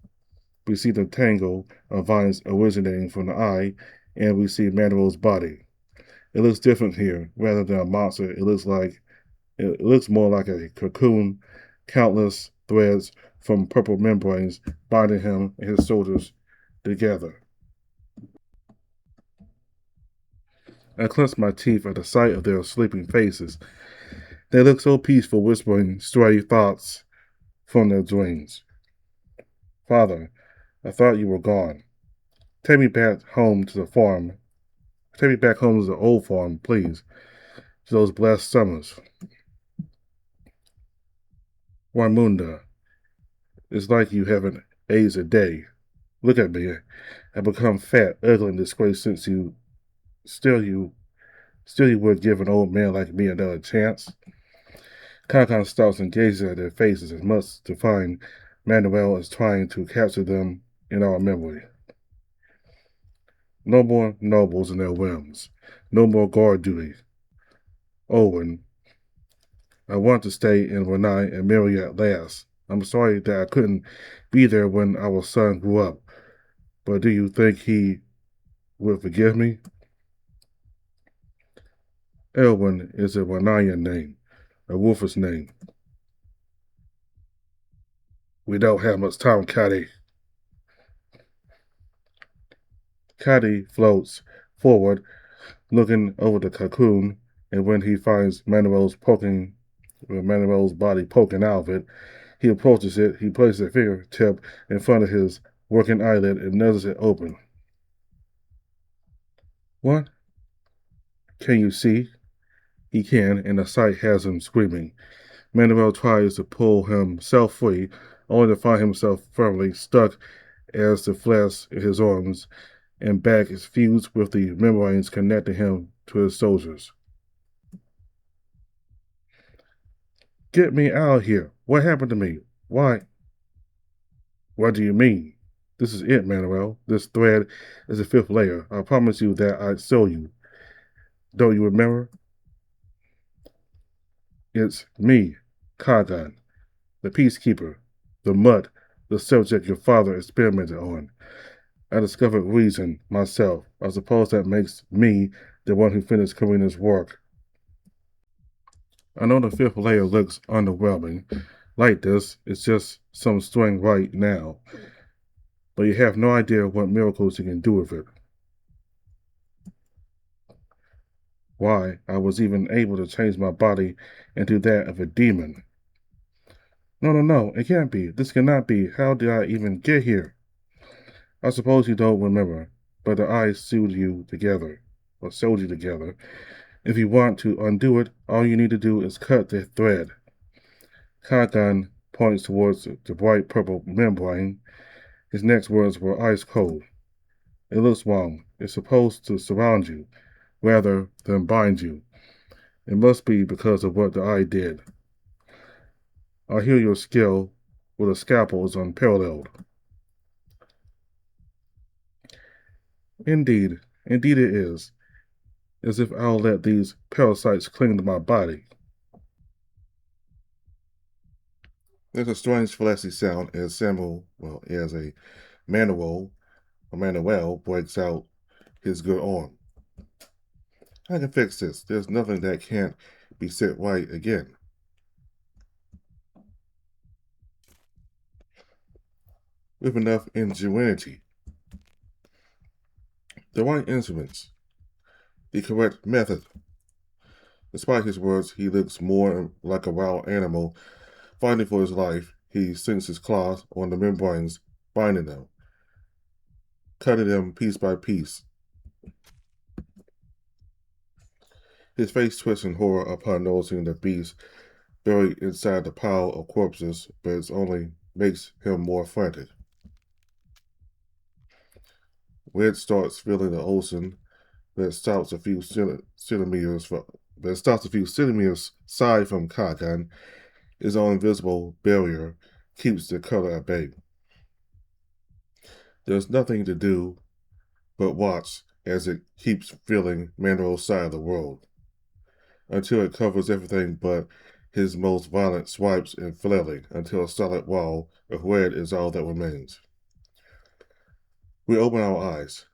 We see the tangle of vines originating from the eye, and we see Manuel's body. It looks different here. Rather than a monster, it looks more like a cocoon, countless threads from purple membranes binding him and his shoulders together. I clench my teeth at the sight of their sleeping faces. They look so peaceful, whispering stray thoughts from their dreams. Father, I thought you were gone. Take me back home to the farm. Take me back home to the old farm, please. To those blessed summers. Raimunda, it's like you haven't aged a day. Look at me. I've become fat, ugly, and disgraced since you still you still you would give an old man like me another chance. Conkan stops and gazes at their faces as much to find Manuel is trying to capture them in our memory. No more nobles and their whims. No more guard duty. Owen, I want to stay in Renai and marry at last. I'm sorry that I couldn't be there when our son grew up, but do you think he would forgive me? Elwin is a Renayan name, a Wolfer's name. We don't have much time, Caddy. Caddy floats forward, looking over the cocoon, and when he finds Manuel's body poking out of it, he approaches it. He places a fingertip in front of his working eyelid and nuzzles it open. What? Can you see? He can, and the sight has him screaming. Manuel tries to pull himself free, only to find himself firmly stuck as the flesh in his arms and back is fused with the membranes connecting him to his soldiers. Get me out of here. What happened to me? Why? What do you mean? This is it, Manuel. This thread is the fifth layer. I promise you that I'd show you. Don't you remember? It's me, Kagan, the peacekeeper, the mutt, the subject your father experimented on. I discovered reason myself. I suppose that makes me the one who finished Karina's work. I know the fifth layer looks underwhelming. Like this, it's just some string right now. But you have no idea what miracles you can do with it. Why I was even able to change my body into that of a demon. No, no, no, it can't be. This cannot be. How did I even get here? I suppose you don't remember, but the eyes sewed you together, or sewed you together. If you want to undo it, all you need to do is cut the thread. Kagan points towards the bright purple membrane. His next words were ice cold. It looks wrong. It's supposed to surround you, rather than bind you. It must be because of what the eye did. I hear your skill with a scalpel is unparalleled. Indeed, indeed it is. As if I'll let these parasites cling to my body. There's a strange fleshy sound as as a Manuel, Manuel breaks out his good arm. I can fix this. There's nothing that can't be set right again. With enough ingenuity, the right instruments, the correct method. Despite his words, he looks more like a wild animal fighting for his life. He sinks his claws on the membranes, binding them, cutting them piece by piece. His face twists in horror upon noticing the beast buried inside the pile of corpses, but it only makes him more frantic. Red starts feeling the ocean that stops a few centimeters from, but stops a few centimeters side from Kagan. His own invisible barrier keeps the color at bay. There's nothing to do but watch as it keeps filling Manuel's side of the world, until it covers everything but his most violent swipes and flailing, until a solid wall of red is all that remains. We open our eyes.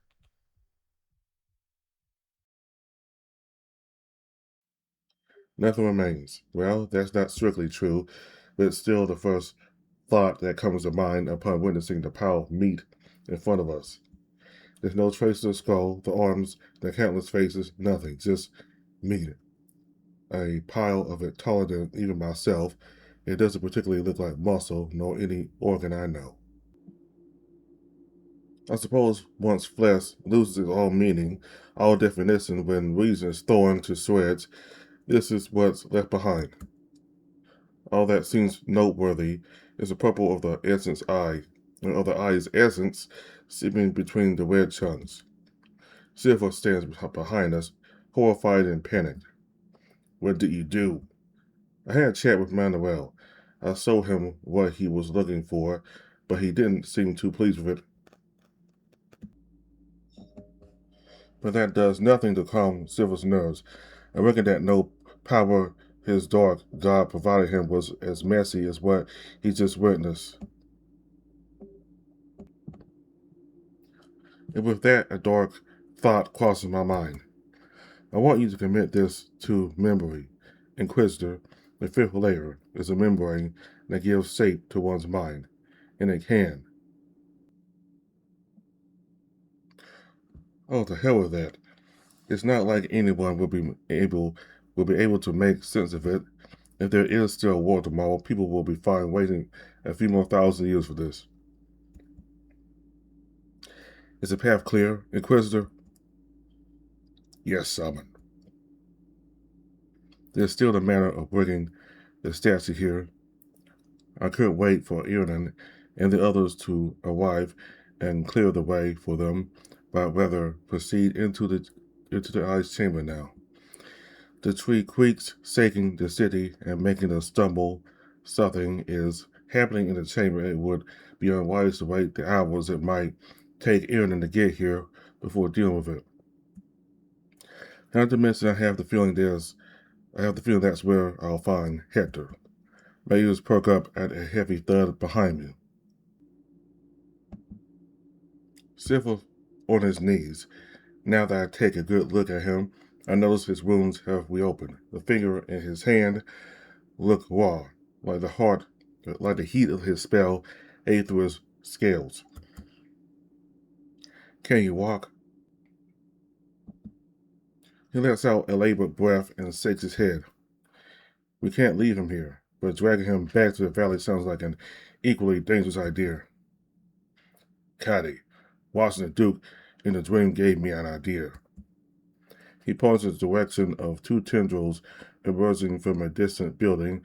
Nothing remains. Well, that's not strictly true, but it's still the first thought that comes to mind upon witnessing the pile of meat in front of us. There's no trace of the skull, the arms, the countless faces, nothing, just meat. A pile of it taller than even myself. It doesn't particularly look like muscle, nor any organ I know. I suppose once flesh loses its all meaning, all definition, when reason is torn to shreds, this is what's left behind. All that seems noteworthy is the purple of the essence eye, and of the eye's essence seeping between the red chunks. Silver stands behind us, horrified and panicked. What did you do? I had a chat with Manuel. I showed him what he was looking for, but he didn't seem too pleased with it. But that does nothing to calm Silver's nerves. I reckon that no power his dark god provided him was as messy as what he just witnessed. And with that, a dark thought crosses my mind. I want you to commit this to memory. Inquisitor, the fifth layer, is a membrane that gives shape to one's mind, and it can. Oh, to hell with that. It's not like anyone will be able to make sense of it. If there is still a war tomorrow, people will be fine waiting a few more thousand years for this. Is the path clear, Inquisitor? Yes, Summon. There's still the matter of bringing the statue here. I couldn't wait for Irnan and the others to arrive and clear the way for them, but rather proceed into the ice chamber now. The tree creaks, shaking the city and making us stumble. Something is happening in the chamber. It would be unwise to wait the hours it might take Irnan to get here before dealing with it. Not to mention, I have the feeling that's where I'll find Hector. My ears perk up at a heavy thud behind me. Silver on his knees. Now that I take a good look at him, I notice his wounds have reopened. The finger in his hand look raw, like the heat of his spell ate through his scales. Can you walk? He lets out a labored breath and shakes his head. We can't leave him here, but dragging him back to the valley sounds like an equally dangerous idea. Caddy, watching the Duke in the dream gave me an idea. He points in the direction of two tendrils emerging from a distant building.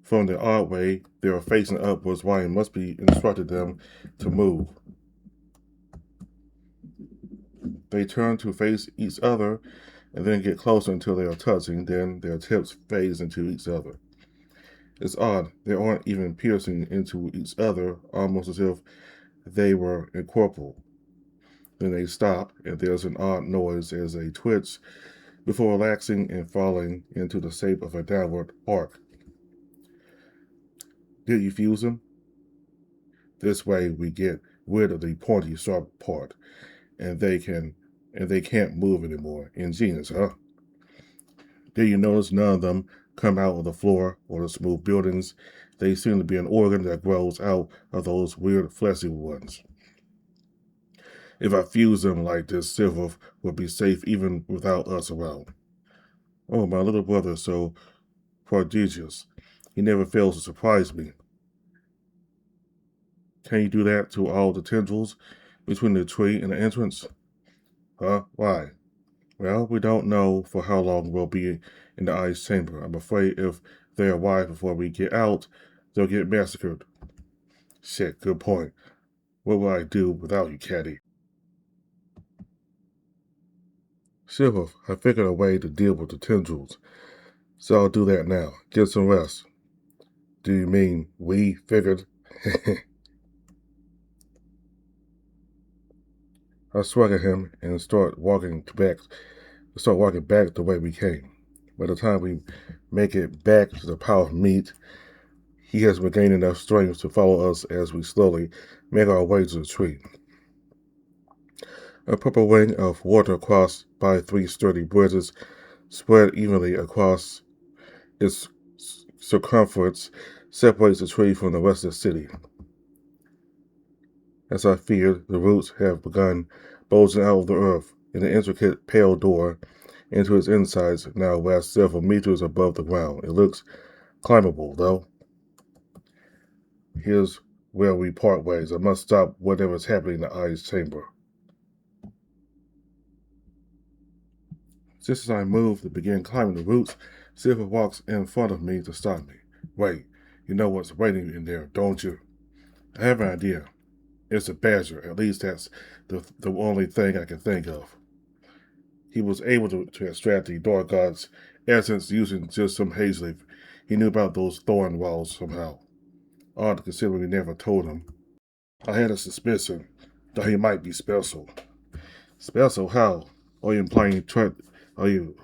From the odd way they are facing upwards, Ryan must be instructed them to move. They turn to face each other and then get closer until they are touching, then their tips phase into each other. It's odd, they aren't even piercing into each other, almost as if they were incorporeal. Then they stop, and there's an odd noise as they twitch before relaxing and falling into the shape of a downward arc. Did you fuse them? This way we get rid of the pointy, sharp part, and they can't move anymore. Ingenious, huh? Did you notice none of them come out of the floor or the smooth buildings? They seem to be an organ that grows out of those weird fleshy ones. If I fuse them like this, Silver would be safe even without us around. Oh, my little brother is so prodigious. He never fails to surprise me. Can you do that to all the tendrils between the tree and the entrance? Huh? Why? Well, we don't know for how long we'll be in the ice chamber. I'm afraid if they arrive before we get out, they'll get massacred. Shit, good point. What would I do without you, Caddy? Silver, I figured a way to deal with the tendrils, so I'll do that now. Get some rest. Do you mean we figured? I shrug at him and start walking back the way we came. By the time we make it back to the pile of meat, he has regained enough strength to follow us as we slowly make our way to the tree. A purple ring of water crossed by three sturdy bridges spread evenly across its circumference separates the tree from the rest of the city. As I feared, the roots have begun bulging out of the earth, and an intricate pale door into its insides now rests several meters above the ground. It looks climbable, though. Here's where we part ways. I must stop whatever's happening in the ice chamber. Just as I move to begin climbing the roots, Silver walks in front of me to stop me. Wait, you know what's waiting in there, don't you? I have an idea. It's a badger. At least that's the only thing I can think of. He was able to extract the dark god's essence using just some haze leaf. He knew about those thorn walls somehow. Odd considering we never told him. I had a suspicion that he might be special. Special how? Are you implying threat? Are you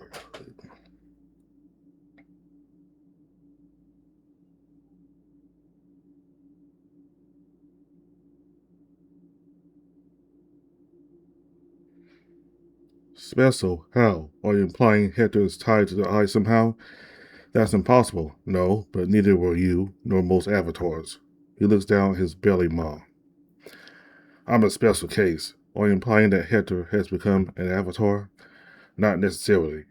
special how? Are you implying Hector is tied to the eye somehow? That's impossible. No, but neither were you, nor most avatars. He looks down his belly maw. I'm a special case. Are you implying that Hector has become an avatar? Not necessarily.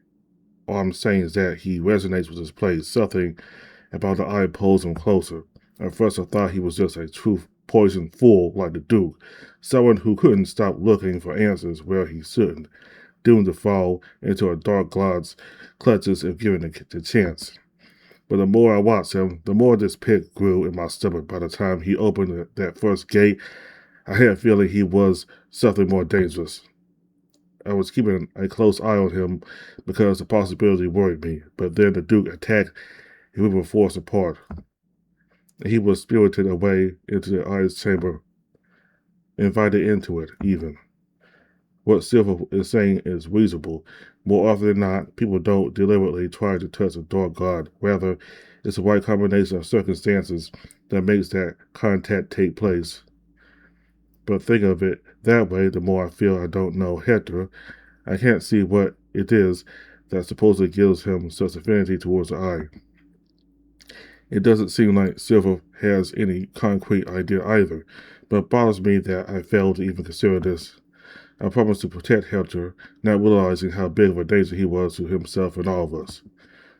All I'm saying is that he resonates with his place. Something about the eye pulls him closer. At first I thought he was just a truth poison fool like the Duke, someone who couldn't stop looking for answers where he shouldn't, doomed to fall into a dark god's clutches if given the chance. But the more I watched him, the more this pit grew in my stomach. By the time he opened that first gate, I had a feeling he was something more dangerous. I was keeping a close eye on him because the possibility worried me, but then the Duke attacked and we were forced apart. He was spirited away into the ice chamber, invited into it, even. What Silver is saying is reasonable. More often than not, people don't deliberately try to touch a dark god. Rather, it's the right combination of circumstances that makes that contact take place. But think of it that way, the more I feel I don't know Hector, I can't see what it is that supposedly gives him such affinity towards the eye. It doesn't seem like Silver has any concrete idea either, but it bothers me that I failed to even consider this. I promised to protect Hector, not realizing how big of a danger he was to himself and all of us.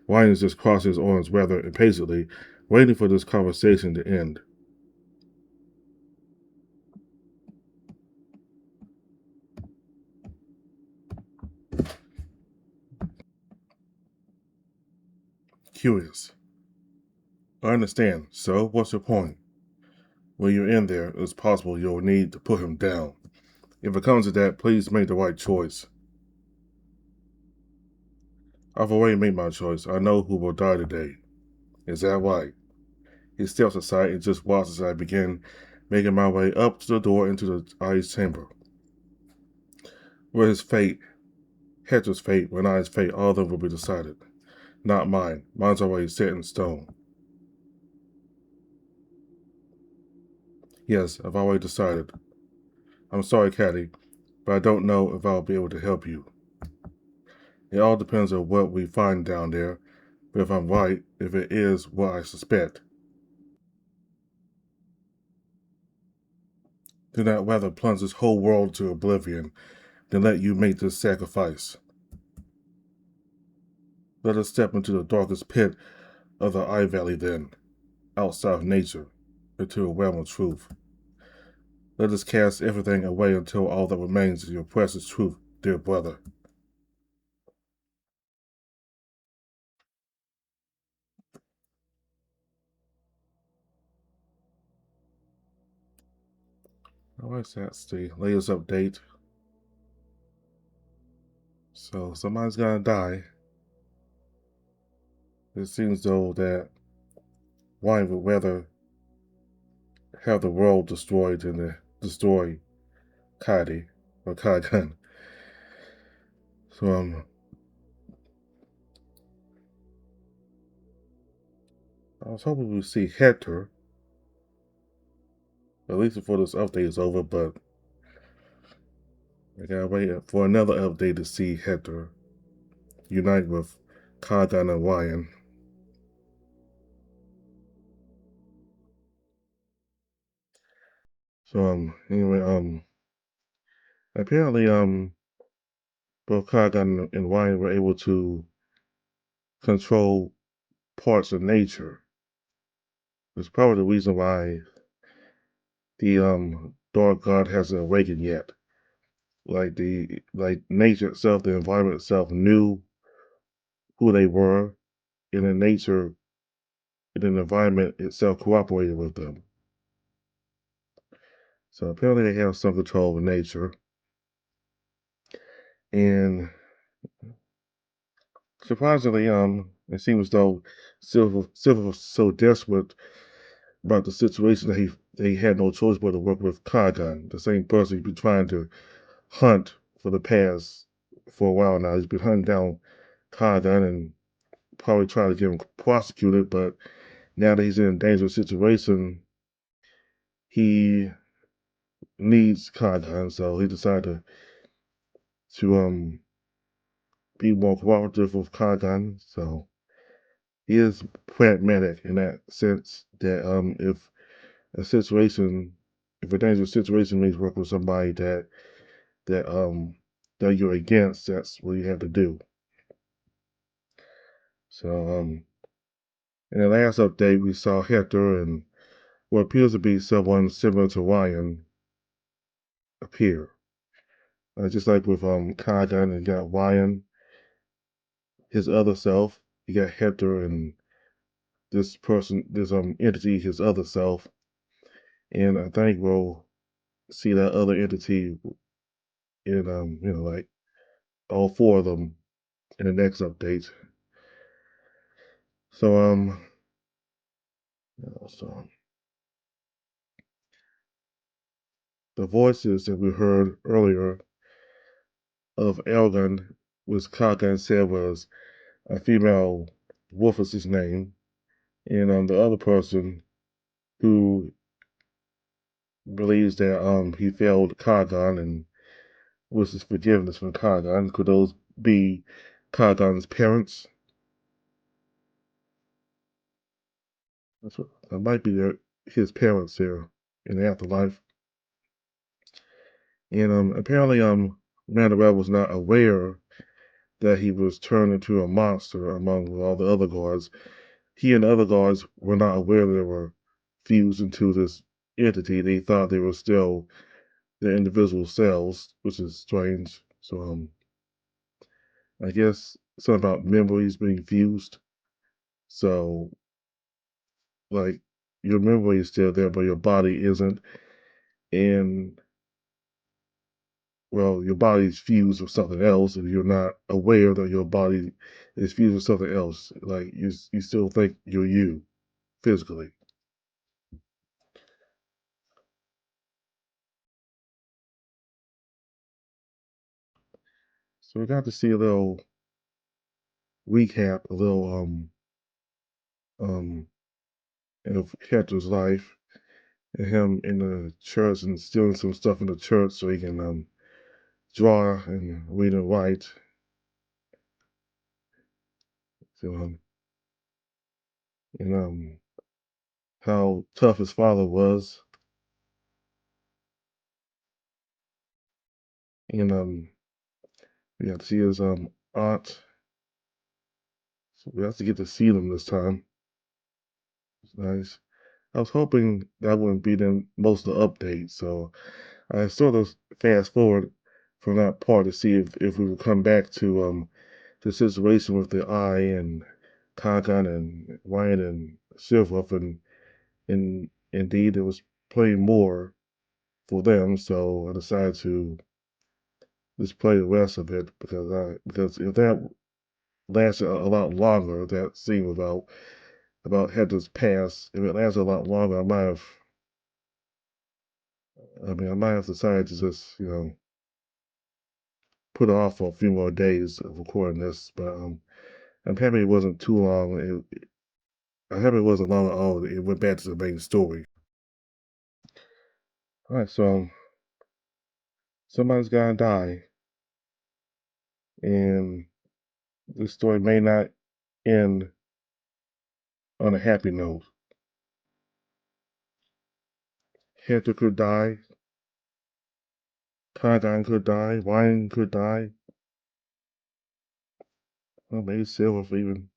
Ryan just crossed his arms rather impatiently, waiting for this conversation to end. Curious. I understand. So, what's your point? When you're in there, it's possible you'll need to put him down. If it comes to that, please make the right choice. I've already made my choice. I know who will die today. Is that right? He steps aside and just watches as I begin making my way up to the door into the ice chamber. Where his fate, Hector's fate, Renai's fate, all of them will be decided. Not mine. Mine's already set in stone. Yes, I've already decided. I'm sorry, Caddy, but I don't know if I'll be able to help you. It all depends on what we find down there, but if I'm right, if it is what I suspect, then I'd rather plunge this whole world to oblivion than let you make this sacrifice. Let us step into the darkest pit of the Eye Valley then, outside of nature, into a realm of truth. Let us cast everything away until all that remains is your precious truth, dear brother. Alright, so that's the latest update. So somebody's gonna die. It seems though that one would rather have the world destroyed than to destroy Kadi or Kagan. So I was hoping we'd see Hector, at least before this update is over, but I gotta wait for another update to see Hector unite with Kagan and Ryan. So anyway, apparently both Kagan and Ryan were able to control parts of nature. It's probably the reason why the dark god hasn't awakened yet. Like nature itself, the environment itself knew who they were, and the nature and the environment itself cooperated with them. So apparently they have some control over nature. And Surprisingly, it seems as though Silver was so desperate about the situation that he had no choice but to work with Cargon, the same person he's been trying to hunt for the past for a while now. He's been hunting down Cargon and probably trying to get him prosecuted, but now that he's in a dangerous situation, he needs Cargon, so he decided to be more cooperative with Cargon. So he is pragmatic in that sense that a situation if a dangerous situation means working with somebody that that you're against, that's what you have to do. So in the last update we saw Hector and what appears to be someone similar to Ryan appear. Just like with Kagan and got Ryan, his other self, you got Hector and this entity, his other self. And I think we'll see that other entity in like all four of them in the next update. So so the voices that we heard earlier of Elgon, which Kagan said was a female wolf is his name, and the other person who believes that he failed Kagan and wishes forgiveness from Kagan. Could those be Kagan's parents? That might be his parents here in the afterlife. And apparently Mandarel was not aware that he was turned into a monster among all the other guards. He and the other guards were not aware they were fused into this entity. They thought they were still their individual cells, which is strange. So I guess something about memories being fused. So like your memory is still there, but your body isn't. And well, your body's fused with something else, and you're not aware that your body is fused with something else. Like you still think you're you physically. So we got to see a little recap, a little um of Hector's life and him in the church and stealing some stuff in the church so he can draw and read and write. So and how tough his father was, and we got to see his aunt. So we have to get to see them this time. It's nice. I was hoping that wouldn't be in most of the updates, so I sort of fast forward from that part to see if we would come back to the situation with the eye and Kagan and Ryan and Silverf, and indeed there was plenty more for them, so I decided to just play the rest of it because if that lasted a lot longer, that scene about Heather's past, if it lasted a lot longer, I might have decided to just put it off for a few more days of recording this, but I'm happy it wasn't too long. I'm happy it wasn't long at all. It went back to the main story. All right, so somebody's gotta die, and this story may not end on a happy note. Hector could die, Condan could die, Ryan could die, well, maybe Silver even.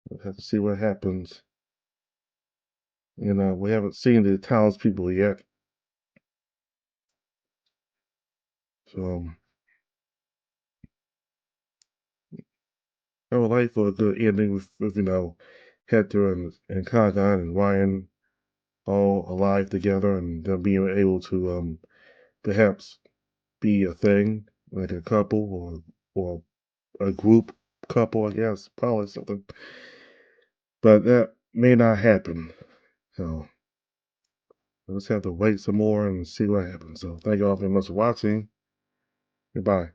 We'll have to see what happens. We haven't seen the townspeople yet, so I would like for a good ending with Hector and Condan and Ryan all alive together and them being able to perhaps be a thing, like a couple or a group couple, I guess, probably something. But that may not happen. So we'll just have to wait some more and see what happens. So thank you all very much for watching. Goodbye.